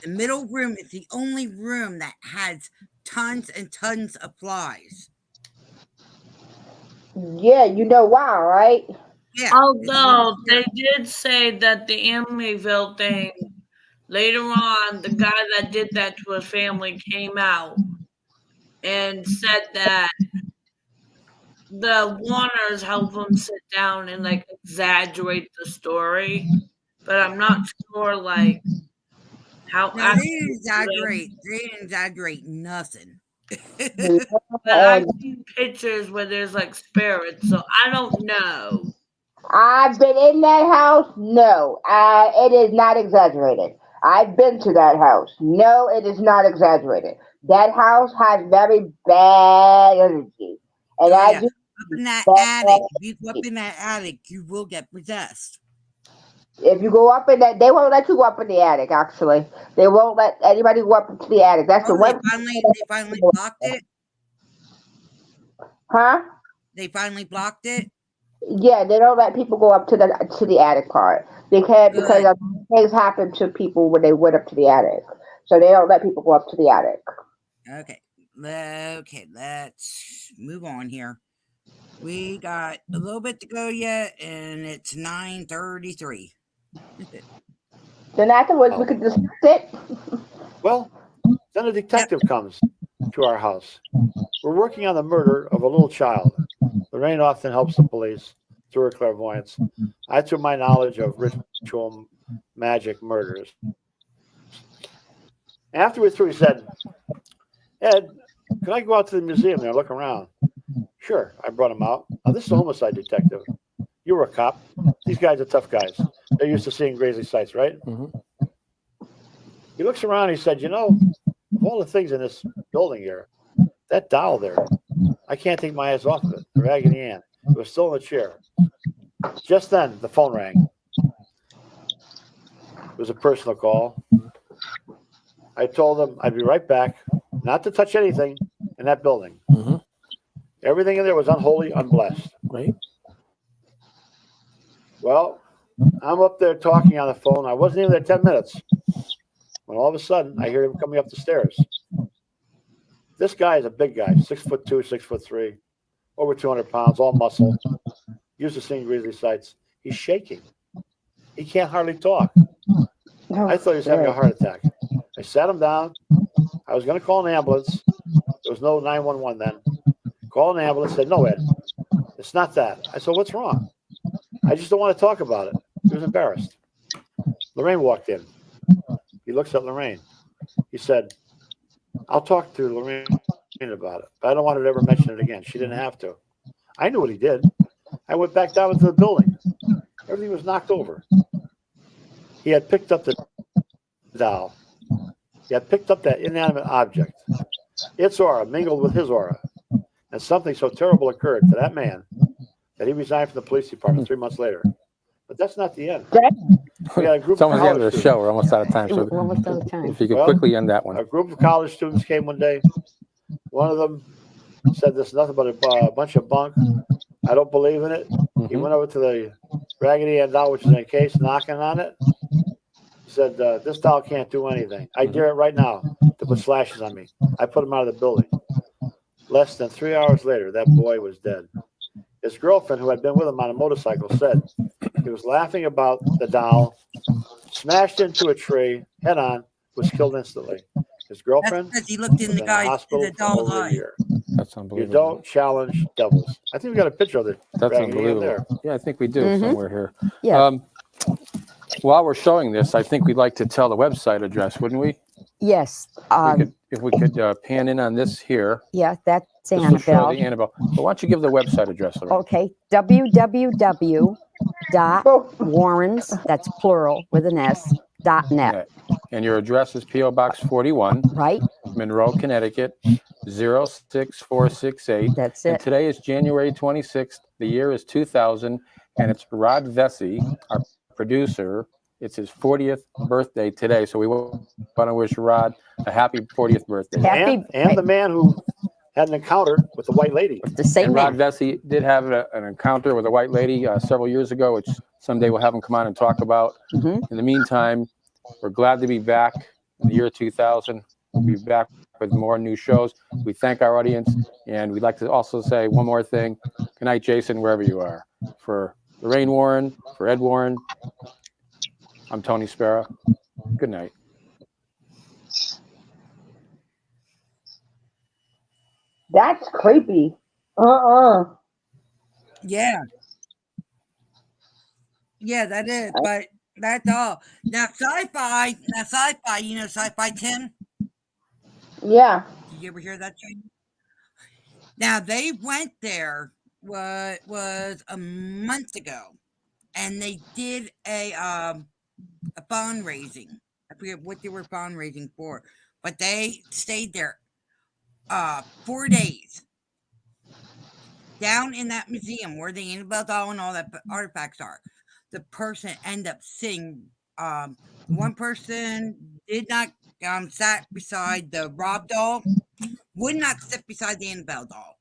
B: the middle room is the only room that has tons and tons of flies.
A: Yeah, you know why, right?
B: Yeah.
C: Although they did say that the Amityville thing, later on, the guy that did that to his family came out and said that the Warners helped him sit down and like exaggerate the story, but I'm not sure like how.
B: No, they didn't exaggerate nothing.
C: But I've seen pictures where there's like spirits, so I don't know.
A: I've been in that house. No, it is not exaggerated. I've been to that house. No, it is not exaggerated. That house has very bad energy. And
B: up in that attic, if you go up in that attic, you will get possessed.
A: If you go up in that, they won't let you go up in the attic. Actually, they won't let anybody go up into the attic. That's the one.
B: They finally blocked it.
A: Huh?
B: They finally blocked it.
A: Yeah, they don't let people go up to the attic part. They can't because things happen to people when they went up to the attic. So they don't let people go up to the attic.
B: Okay, let's move on here. We got a little bit to go yet, and it's 9:33.
A: Then afterwards, we could discuss it.
F: Well, then a detective comes to our house. We're working on the murder of a little child. Lorraine often helps the police through her clairvoyance. I, through my knowledge of ritual magic murders. After we're through, he said, "Ed, can I go out to the museum and look around?" Sure, I brought him out. Now, this is a homicide detective. You were a cop. These guys are tough guys. They're used to seeing grisly sights, right? Mm-hmm. He looks around and he said, of all the things in this building here, that doll there, I can't take my eyes off of it. The Raggedy Ann. It was still in the chair. Just then, the phone rang. It was a personal call. I told him I'd be right back, not to touch anything in that building. Mm-hmm. Everything in there was unholy, unblessed. Right. Well, I'm up there talking on the phone. I wasn't even there 10 minutes when all of a sudden I hear him coming up the stairs. This guy is a big guy, 6'2", 6'3", over 200 pounds, all muscle, used to seeing grisly sights. He's shaking. He can't hardly talk. I thought he was having a heart attack. I sat him down. I was going to call an ambulance. There was no 911 then. Called an ambulance, said, "No, Ed, it's not that." I said, "What's wrong?" "I just don't want to talk about it." He was embarrassed. Lorraine walked in. He looks at Lorraine. He said, I'll talk to Lorraine about it, but I don't want her to ever mention it again. She didn't have to. I knew what he did. I went back down into the building. Everything was knocked over. He had picked up the doll. He had picked up that inanimate object. Its aura mingled with his aura. And something so terrible occurred to that man that he resigned from the police department 3 months later. But that's not the end. We got a group
D: It's almost
F: of
D: the end of
F: college
D: the
F: students.
D: show. We're almost out of time. So
E: We're almost out of time.
D: if you could
F: Well,
D: quickly end that one.
F: A group of college students came one day. One of them said this is nothing but a bunch of bunk. I don't believe in it. He
D: Mhm.
F: went over to the Raggedy Ann doll, which is in a case, knocking on it. He said, this doll can't do anything. I dare it right now to put slashes on me. I put him out of the building. Less than 3 hours later, that boy was dead. His girlfriend, who had been with him on a motorcycle, said he was laughing about the doll, smashed into a tree, head on, was killed instantly. His
B: That's
F: girlfriend
B: because he looked
F: was
B: in the guy's in
F: hospital
B: the
F: for
B: doll's
F: over a
B: eye.
F: year.
D: That's
F: You
D: unbelievable.
F: don't challenge devils. I think we got a picture of it.
D: That's
F: Raggedy Ann
D: unbelievable.
F: there.
D: Yeah, I think we do
E: Mhm.
D: somewhere here.
E: Yeah.
D: While we're showing this, I think we'd like to tell the website address, wouldn't we?
E: Yes.
D: If we could pan in on this here.
E: Yeah, that's
D: This will show
E: Annabelle.
D: the Annabelle. But why don't you give the website address? Lorraine?
E: Okay. www.warrens, that's plural with an S, .net,
D: And your address is P.O. Box 41,
E: right?
D: Monroe, Connecticut, 06468.
E: That's
D: And
E: it.
D: today is January 26th. The year is 2000. And it's Rod Vesey, our producer. It's his 40th birthday today. So we want to wish Rod a happy 40th birthday.
E: Happy-
F: And the man who had an encounter with the white lady.
E: The same
D: And Rod
E: man.
D: Vesey did have an encounter with a white lady several years ago, which someday we'll have him come on and talk about.
E: Mhm.
D: In the meantime, we're glad to be back in the year 2000. We'll be back with more new shows. We thank our audience, and we'd like to also say one more thing. Good night, Jason, wherever you are. For Lorraine Warren, for Ed Warren, I'm Tony Sparrow. Good night.
A: That's creepy.
B: Yeah. Yeah, that is. But that's all. Now, sci-fi. You know Sci-Fi Tim?
A: Yeah.
B: Did you ever hear that, Jane? Now, they went there, what was a month ago, and they did a fundraising. I forget what they were fundraising for, but they stayed there 4 days down in that museum where the Annabelle doll and all that artifacts are. The person ended up sitting. One person did not sat beside the Rob doll, would not sit beside the Annabelle doll.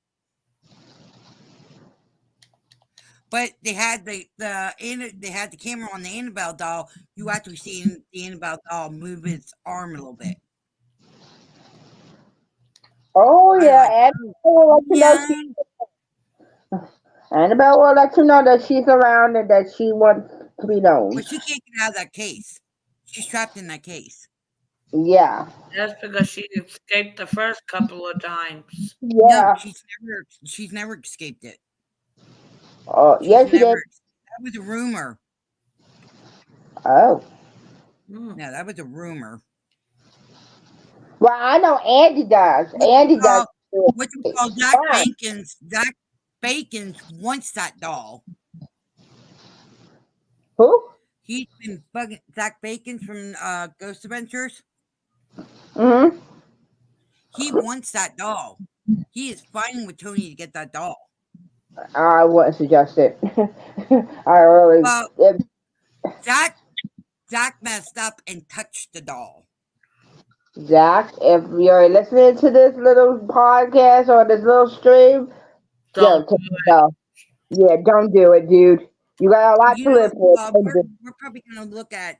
B: But they had they had the camera on the Annabelle doll. You actually see the Annabelle doll move its arm a little bit.
A: Oh
B: I
A: yeah. Annabelle will let you know that she's around and that she wants to be known.
B: But she can't get out of that case. She's trapped in that case.
A: Yeah.
C: That's because she escaped the first couple of times.
A: Yeah.
B: No, she's never escaped it.
A: Oh, yes, she did.
B: That was a rumor.
A: Oh.
C: Hmm.
B: No, that was a rumor.
A: Well, I know Andy does. Andy does.
B: What you call Zach Bacon's wants that doll.
A: Who?
B: He's been bugging Zach Bacon's from Ghost Adventures.
A: Mm-hmm.
B: He wants that doll. He is fighting with Tony to get that doll.
A: I wouldn't suggest it. I really.
B: Well, Zach messed up and touched the doll.
A: Zach, if you're listening to this little podcast or this little stream,
C: Don't
A: take it off. Yeah, don't do it, dude. You got a lot to live with.
B: We're probably going to look at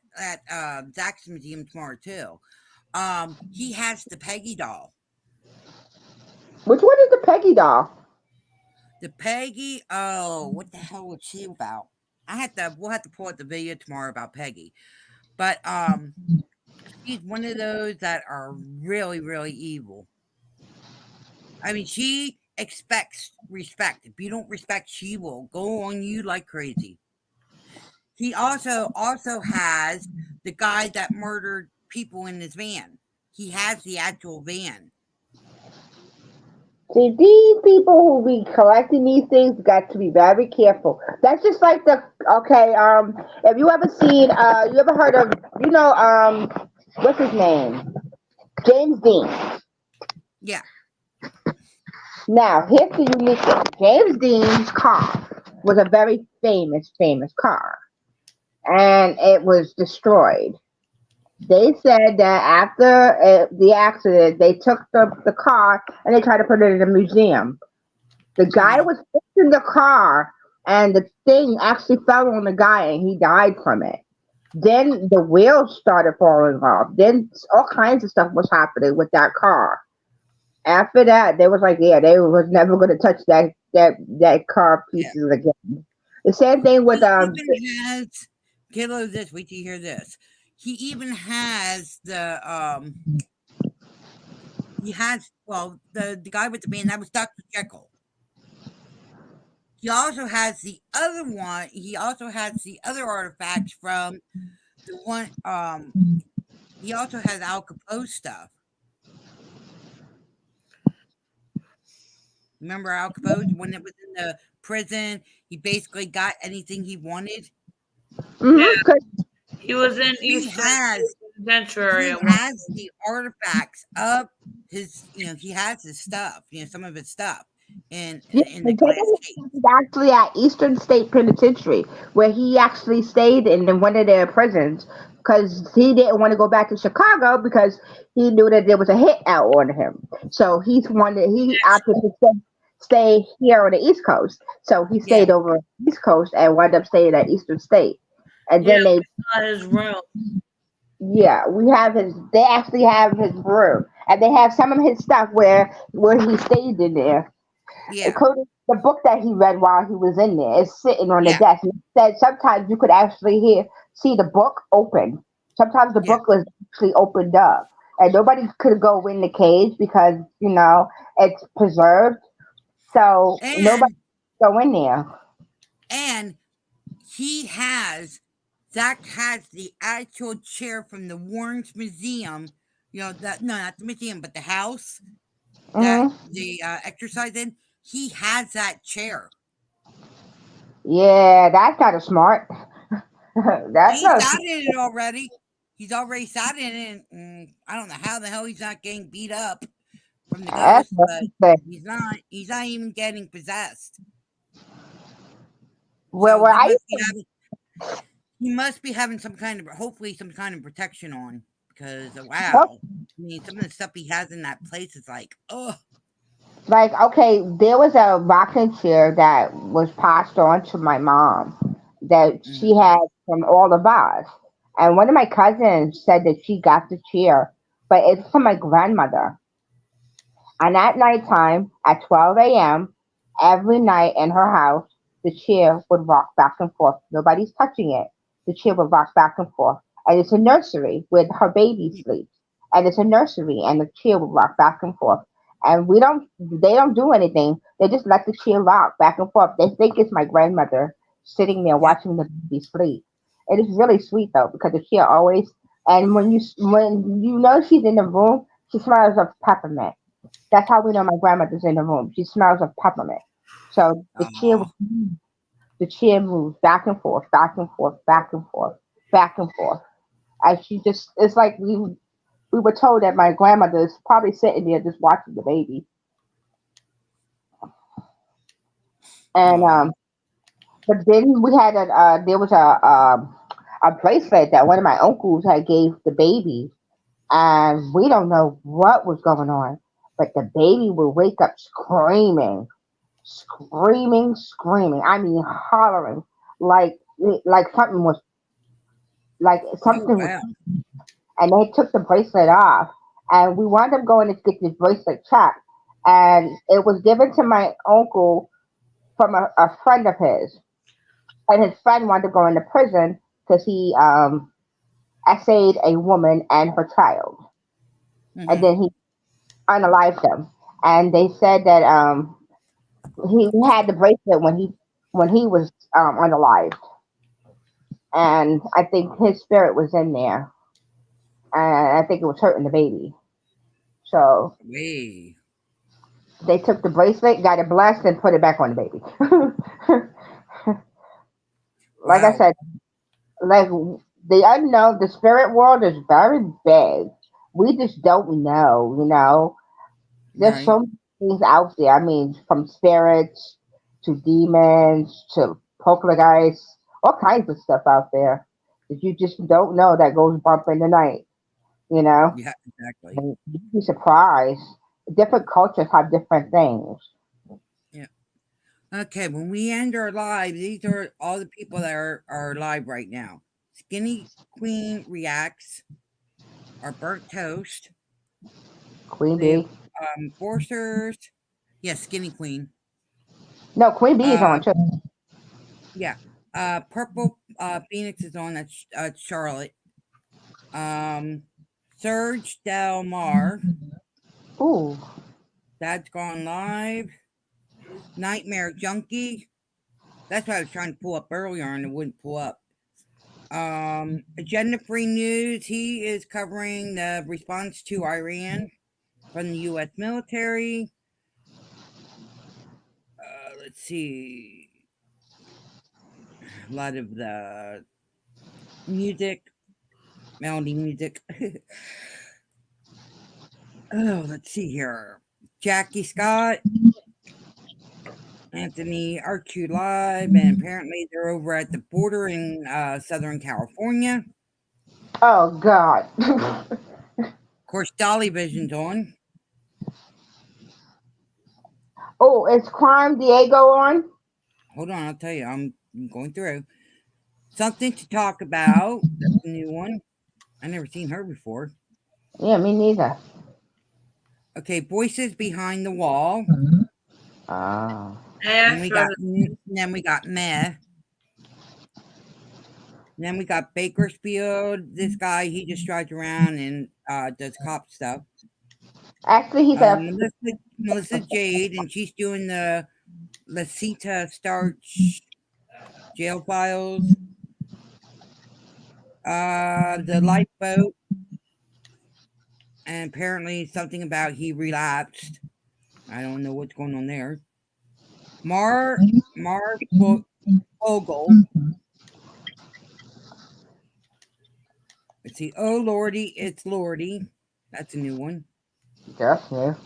B: Zach's museum tomorrow too. He has the Peggy doll.
A: Which one is the Peggy doll?
B: The Peggy. Oh, what the hell was she about? We'll have to pull out the video tomorrow about Peggy, but she's one of those that are really, really evil. I mean, she expects respect. If you don't respect, she will go on you like crazy. He also has the guy that murdered people in his van. He has the actual van.
A: See, these people who be collecting these things got to be very careful. That's just like the okay. Have you ever seen? You ever heard of? What's his name? James Dean.
B: Yeah.
A: Now, here's the unique thing. James Dean's car was a very famous car, and it was destroyed. They said that after the accident, they took the car and they tried to put it in a museum. The guy was fixing the car, and the thing actually fell on the guy, and he died from it. Then the wheels started falling off. Then all kinds of stuff was happening with that car. After that, they was like, yeah, they was never going to touch that car pieces again. The same thing with
B: He even has, get load this. Wait till you hear this. He even has the He has the guy with the band that was Dr. Jekyll. He also has the other one. He also has the other artifacts from the one. He also has Al Capone stuff. Remember Al Capone when it was in the prison? He basically got anything he wanted.
C: Yeah. He was in
B: He
C: East
B: has
C: Penitentiary.
B: He has the artifacts of his. He has his stuff. Some of his stuff in the glass case.
A: He's actually at Eastern State Penitentiary, where he actually stayed in one of their prisons because he didn't want to go back to Chicago because he knew that there was a hit out on him. So he opted to stay here on the East Coast. So he stayed over on the East Coast and wound up staying at Eastern State. And then
C: we saw his room.
A: Yeah, they actually have his room, and they have some of his stuff where he stayed in there.
B: Yeah.
A: Including the book that he read while he was in there is sitting on the desk. And it said sometimes you could actually see the book open. Sometimes the book was actually opened up, and nobody could go in the cage because it's preserved. So nobody could go in there.
B: And Zach has the actual chair from the Warren's Museum. Not the museum, but the house that the exercise in. He has that chair.
A: Yeah, that's kind of smart.
B: He sat in it already. He's already sat in it. And I don't know how the hell he's not getting beat up from the ghost, but he's not. He's not even getting possessed.
A: Well,
B: he must be having hopefully some kind of protection on because wow, some of the stuff he has in that place is like, oh.
A: Like, okay, there was a rocking chair that was passed on to my mom that she had from all of us. And one of my cousins said that she got the chair, but it's from my grandmother. And at nighttime, at 12 a.m., every night in her house, the chair would rock back and forth. Nobody's touching it. The chair would rock back and forth. And it's a nursery where her baby sleeps. And it's a nursery, and the chair would rock back and forth. And they don't do anything. They just let the chair rock back and forth. They think it's my grandmother sitting there watching the baby sleep. It is really sweet though, because the chair always, and when you know she's in the room, she smells of peppermint. That's how we know my grandmother's in the room. She smells of peppermint. So the chair moves back and forth, back and forth, back and forth, back and forth. And it's like we were told that my grandmother is probably sitting there just watching the baby. And but then we had there was a bracelet that one of my uncles had gave the baby, and we don't know what was going on, but the baby would wake up screaming. I mean, hollering like something was and they took the bracelet off, and we wound up going to get this bracelet checked, and it was given to my uncle from a friend of his, and his friend wanted to go into prison because he essayed a woman and her child, and then he unalived them, and they said that he had the bracelet when he was unalived, and I think his spirit was in there. And I think it was hurting the baby. So, They took the bracelet, got it blessed, and put it back on the baby. Like I
B: Wow.
A: said, like the unknown, the spirit world is very big. We just don't know, you know. There's
B: Right.
A: so many things out there. I mean, from spirits to demons to poltergeists, all kinds of stuff out there that you just don't know that goes bump in the night, you know.
B: Yeah, exactly.
A: And you'd be surprised. Different cultures have different things.
B: Yeah. Okay, when we end our live, these are all the people that are live right now. Skinny Queen reacts, our burnt toast.
A: Queen
B: We have
A: Bee.
B: Forcers. Yes, Skinny Queen.
A: No, Queen Bee is on
B: Uh,
A: too.
B: yeah. Purple Phoenix is on. That's Charlotte. Serge Del Mar.
A: Ooh.
B: That's gone live. Nightmare Junkie. That's what I was trying to pull up earlier and it wouldn't pull up. Agenda Free News. He is covering the response to Iran from the U.S. military. Let's see. A lot of the music, melody music. Oh, let's see here. Jackie Scott, Anthony RQ Live, and apparently they're over at the border in Southern California.
A: Oh God.
B: Of course, Dolly Vision's on.
A: Oh, is Crime Diego on?
B: Hold on, I'll tell you. I'm going through. Something to Talk About. That's a new one. I never seen her before.
A: Yeah, me neither.
B: Okay, Voices Behind the Wall.
A: Oh.
B: Then we got Meh. Then we got Bakersfield. This guy, he just drives around and does cop stuff.
A: Actually, he's a
B: Melissa Jade, and she's doing the Lasita Starch jail files. The lifeboat, and apparently something about he relapsed. I don't know what's going on there. Mar Fogel. Let's see. Oh Lordy, it's Lordy. That's a new one.
A: That's new.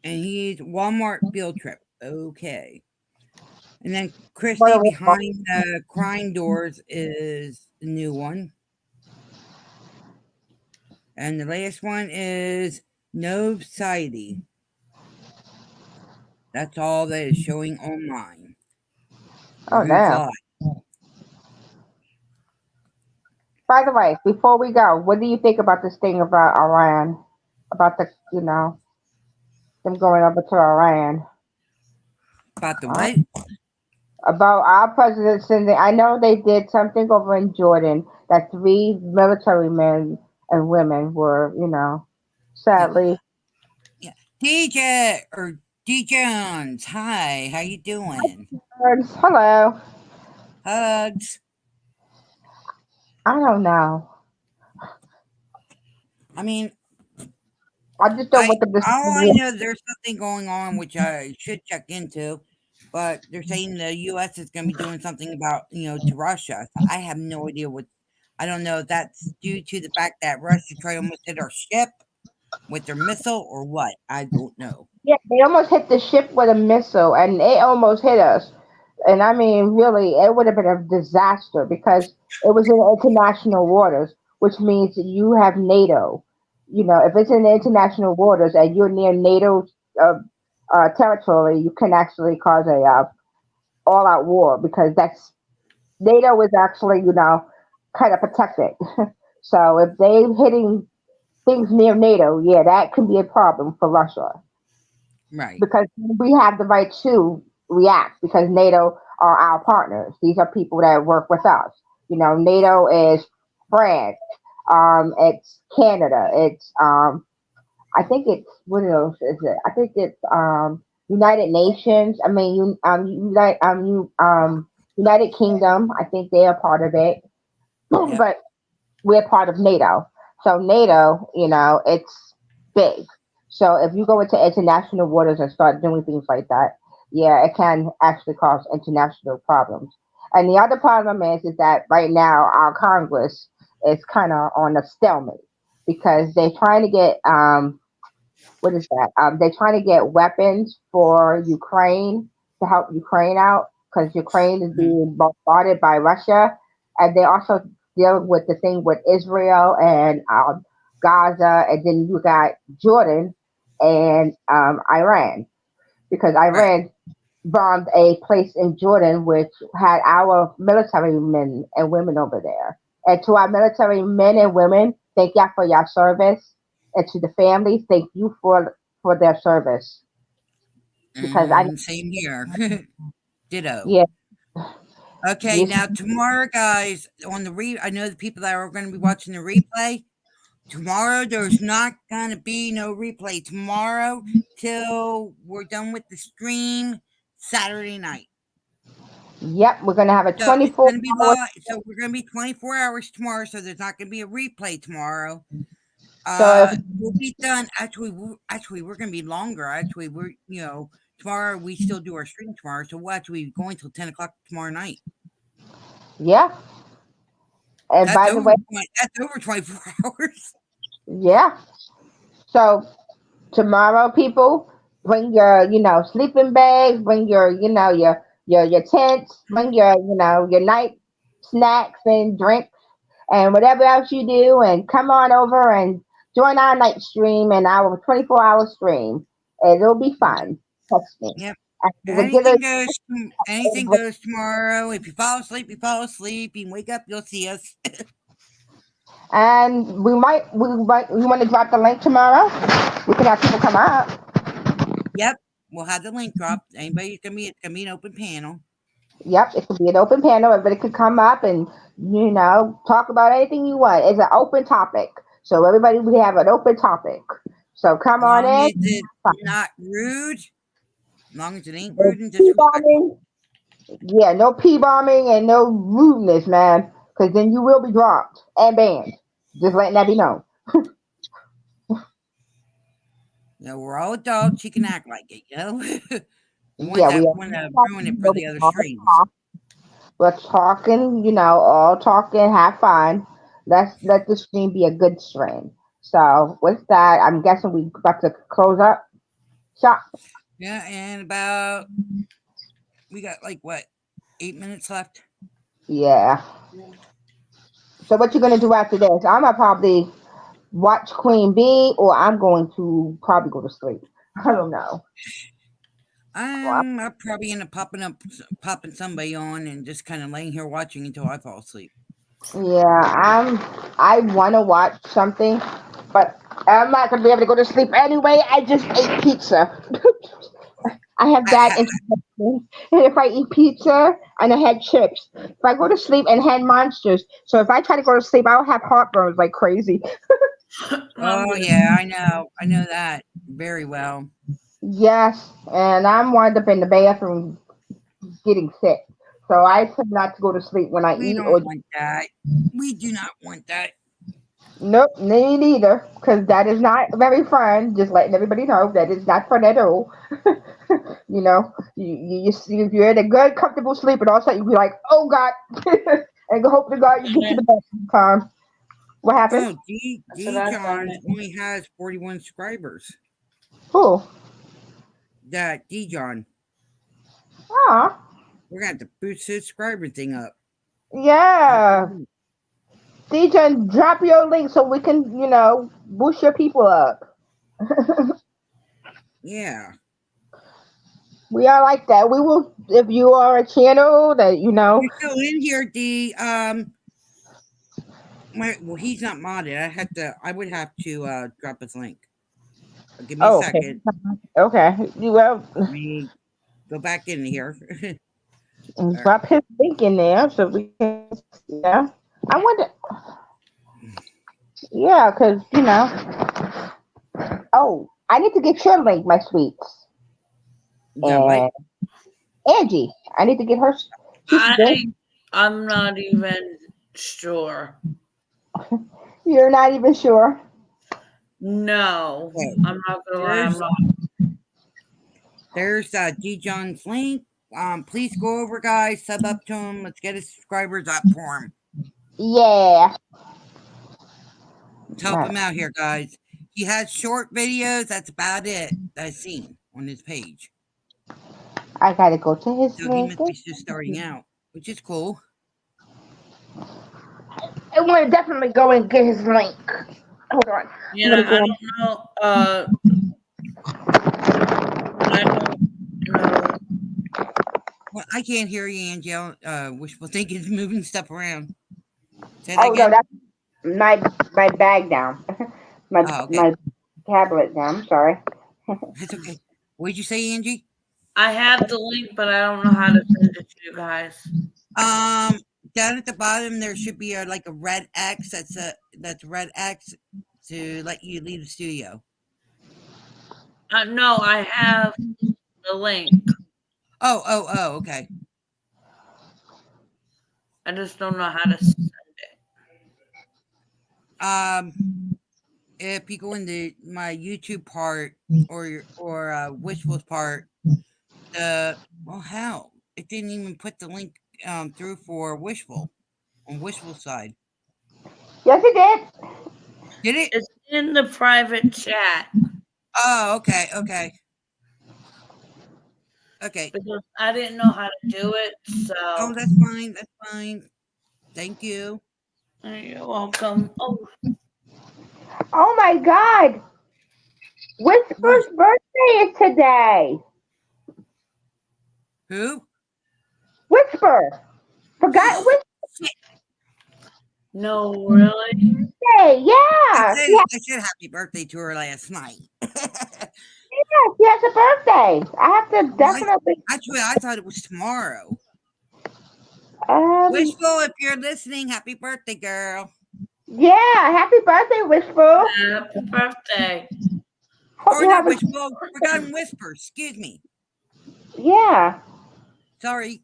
B: And he's Walmart field trip. Okay. And then Christy
A: What a-
B: behind the crying doors is the new one. And the last one is No Society. That's all that is showing online.
A: Oh,
B: Who's
A: damn.
B: live.
A: By the way, before we go, what do you think about this thing about Iran? About the, you know, them going over to Iran?
B: About the
A: Huh?
B: what?
A: About our president sending, I know they did something over in Jordan that 3 military men and women were, you know, sadly.
B: Yeah. DJ or D Jones. Hi, how you doing?
A: Hello.
B: Hugs.
A: I don't know.
B: I mean,
A: I just don't want them to.
B: all I know, there's something going on which I should check into, but they're saying the U.S. is going to be doing something about, to Russia. So I have no idea what. I don't know if that's due to the fact that Russia tried to almost hit our ship with their missile or what. I don't know.
A: Yeah, they almost hit the ship with a missile, and it almost hit us. And I mean, really, it would have been a disaster because it was in international waters, which means that you have NATO. You know, if it's in the international waters and you're near NATO territory, you can actually cause a all-out war because that's NATO is actually, you know, kind of protected. So if they hitting things near NATO, yeah, that can be a problem for Russia
B: Right.
A: because we have the right to react because NATO are our partners. These are people that work with us. You know, NATO is France. It's Canada. It's I think it's what else is it? I think it's United Nations. I mean, United Kingdom. I think they are part of it,
B: Yep.
A: but we're part of NATO. So NATO, you know, it's big. So if you go into international waters and start doing things like that, yeah, it can actually cause international problems. And the other problem is that right now our Congress is kind of on a stalemate because they're trying to get what is that? They're trying to get weapons for Ukraine to help Ukraine out because Ukraine is
B: Mhm.
A: being bombarded by Russia, and they also deal with the thing with Israel and Gaza, and then you got Jordan and Iran because
B: Right.
A: Iran bombed a place in Jordan which had our military men and women over there. And to our military men and women, thank y'all for your service. And to the families, thank you for their service. Because I
B: Same here. Ditto.
A: yeah,
B: Okay,
A: this
B: now tomorrow, guys, on the I know the people that are going to be watching the replay. Tomorrow, there's not going to be no replay tomorrow till we're done with the stream Saturday night.
A: yep, we're gonna have a
B: So it's
A: 24
B: going to be
A: hour.
B: live. So we're going to be 24 hours tomorrow. So there's not going to be a replay tomorrow.
A: So if
B: We'll be done. Actually, we're going to be longer. Actually, tomorrow we still do our stream tomorrow. So we'll actually be going till 10 o'clock tomorrow night.
A: yeah, and
B: That's
A: by the way,
B: that's over 24 hours.
A: yeah. So tomorrow, people, bring your, sleeping bags, bring your, your tents, bring your, your night snacks and drinks and whatever else you do, and come on over and join our night stream and our 24-hour stream. And it'll be fun. Trust me.
B: Yep.
A: And we'll give it.
B: Anything goes tomorrow. If you fall asleep, you fall asleep. You wake up, you'll see us.
A: And we want to drop the link tomorrow. We can have people come up.
B: Yep. We'll have the link dropped. Anybody can be, it's gonna be an open panel.
A: Yep, it could be an open panel. Everybody could come up and talk about anything you want. It's an open topic, so everybody we have an open topic. So come
B: As
A: on
B: long
A: in.
B: as it's not rude. As long as it ain't
A: No
B: rude and
A: pee
B: disrespectful.
A: bombing. Yeah, no pee bombing and no rudeness, man. Because then you will be dropped and banned. Just letting that be known.
B: We're all adults. You can act like it, We
A: Yeah, we
B: want to ruin it for the other streams.
A: We're talking, all talking, have fun. Let's let the stream be a good stream. So with that, I'm guessing we got to close up shop.
B: Yeah, and we got 8 minutes left.
A: Yeah. So what you gonna do after this? I'm gonna probably watch Queen Bee, or I'm going to probably go to sleep. I don't know.
B: I'll probably end up popping somebody on and just kind of laying here watching until I fall asleep.
A: Yeah, I want to watch something, but I'm not gonna be able to go to sleep anyway. I just ate pizza. I have that interruption. And if I eat pizza and I had chips, if I go to sleep and had monsters, so if I try to go to sleep, I'll have heartburns like crazy.
B: Oh yeah, I know that very well.
A: Yes, and I'm wound up in the bathroom getting sick. So I tend not to go to sleep when I
B: We
A: eat.
B: don't want that. We do not want that.
A: Nope, me neither, because that is not very fun. Just letting everybody know that is not fun at all. You're in a good, comfortable sleep, and all of a sudden you be like, "Oh God," and hope to God you get to the bed in time. What happened?
B: Oh,
C: that's
B: John
C: fine.
B: only has 41 subscribers.
A: Who?
B: That John.
A: Ah,
B: We're gonna have to boost his subscriber thing up.
A: yeah. DJ, drop your link so we can, boost your people up.
B: Yeah.
A: We are like that. We will, if you are a channel that
B: You're still in here, D. Well, he's not modded. I would have to drop his link. Give me a second.
A: Okay. Well,
B: Let me go back in here.
A: drop his link in there so we can. Yeah. I wonder. Yeah, because Oh, I need to get your link, my sweets.
B: Yeah, what?
A: Angie, I need to get her.
C: I'm not even sure.
A: You're not even sure.
C: No,
B: Okay.
C: I'm not gonna lie. I'm not.
B: There's D John's link. Please go over, guys. Sub up to him. Let's get his subscribers up for him.
A: Yeah.
B: Let's help him out here, guys. He has short videos. That's about it that I've seen on his page.
A: I gotta go to his
B: So he
A: link.
B: must be just starting out, which is cool.
A: I want to definitely go and get his link. Hold on.
C: You know, I don't know. I don't know.
B: Well, I can't hear you, Angel. Wishful thinking is moving stuff around. Say that
A: Oh no,
B: again.
A: that's my bag down. my
B: Oh, okay.
A: my tablet down. I'm sorry.
B: That's okay. What did you say, Angie?
C: I have the link, but I don't know how to send it to you guys.
B: Down at the bottom there should be like a red X. That's red X to let you leave the studio.
C: No, I have the link.
B: Oh, okay.
C: I just don't know how to send it.
B: If you go into my YouTube part or Wishful's part, well, hell, it didn't even put the link through for Wishful on Wishful's side.
A: Yes, it did.
B: Did it?
C: It's in the private chat.
B: Oh, okay.
C: Because I didn't know how to do it, so.
B: Oh, that's fine. That's fine. Thank you.
C: You're welcome.
A: Oh my God! Whisper's birthday is today.
B: Who?
A: Whisper. Forgot Whisper.
C: No, really?
A: Day. Yeah.
B: I said happy birthday to her last night.
A: Yeah, she has a birthday. I have to definitely.
B: Actually, I thought it was tomorrow. Wishful, if you're listening, happy birthday, girl.
A: Yeah, happy birthday, Whisper.
C: Happy birthday.
B: Or not Wishful, Forgotten Whisper. Excuse me.
A: Yeah.
B: Sorry.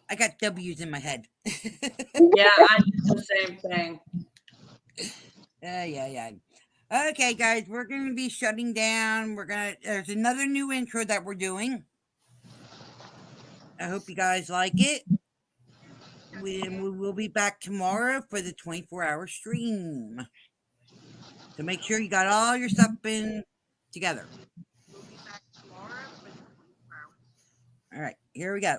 B: I got W's in my head.
C: Yeah, I did the same thing.
B: Yeah. Okay, guys, we're going to be shutting down. There's another new intro that we're doing. I hope you guys like it. We will be back tomorrow for the 24-hour stream. So make sure you got all your stuff in together. All right, here we go.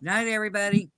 B: Night, everybody.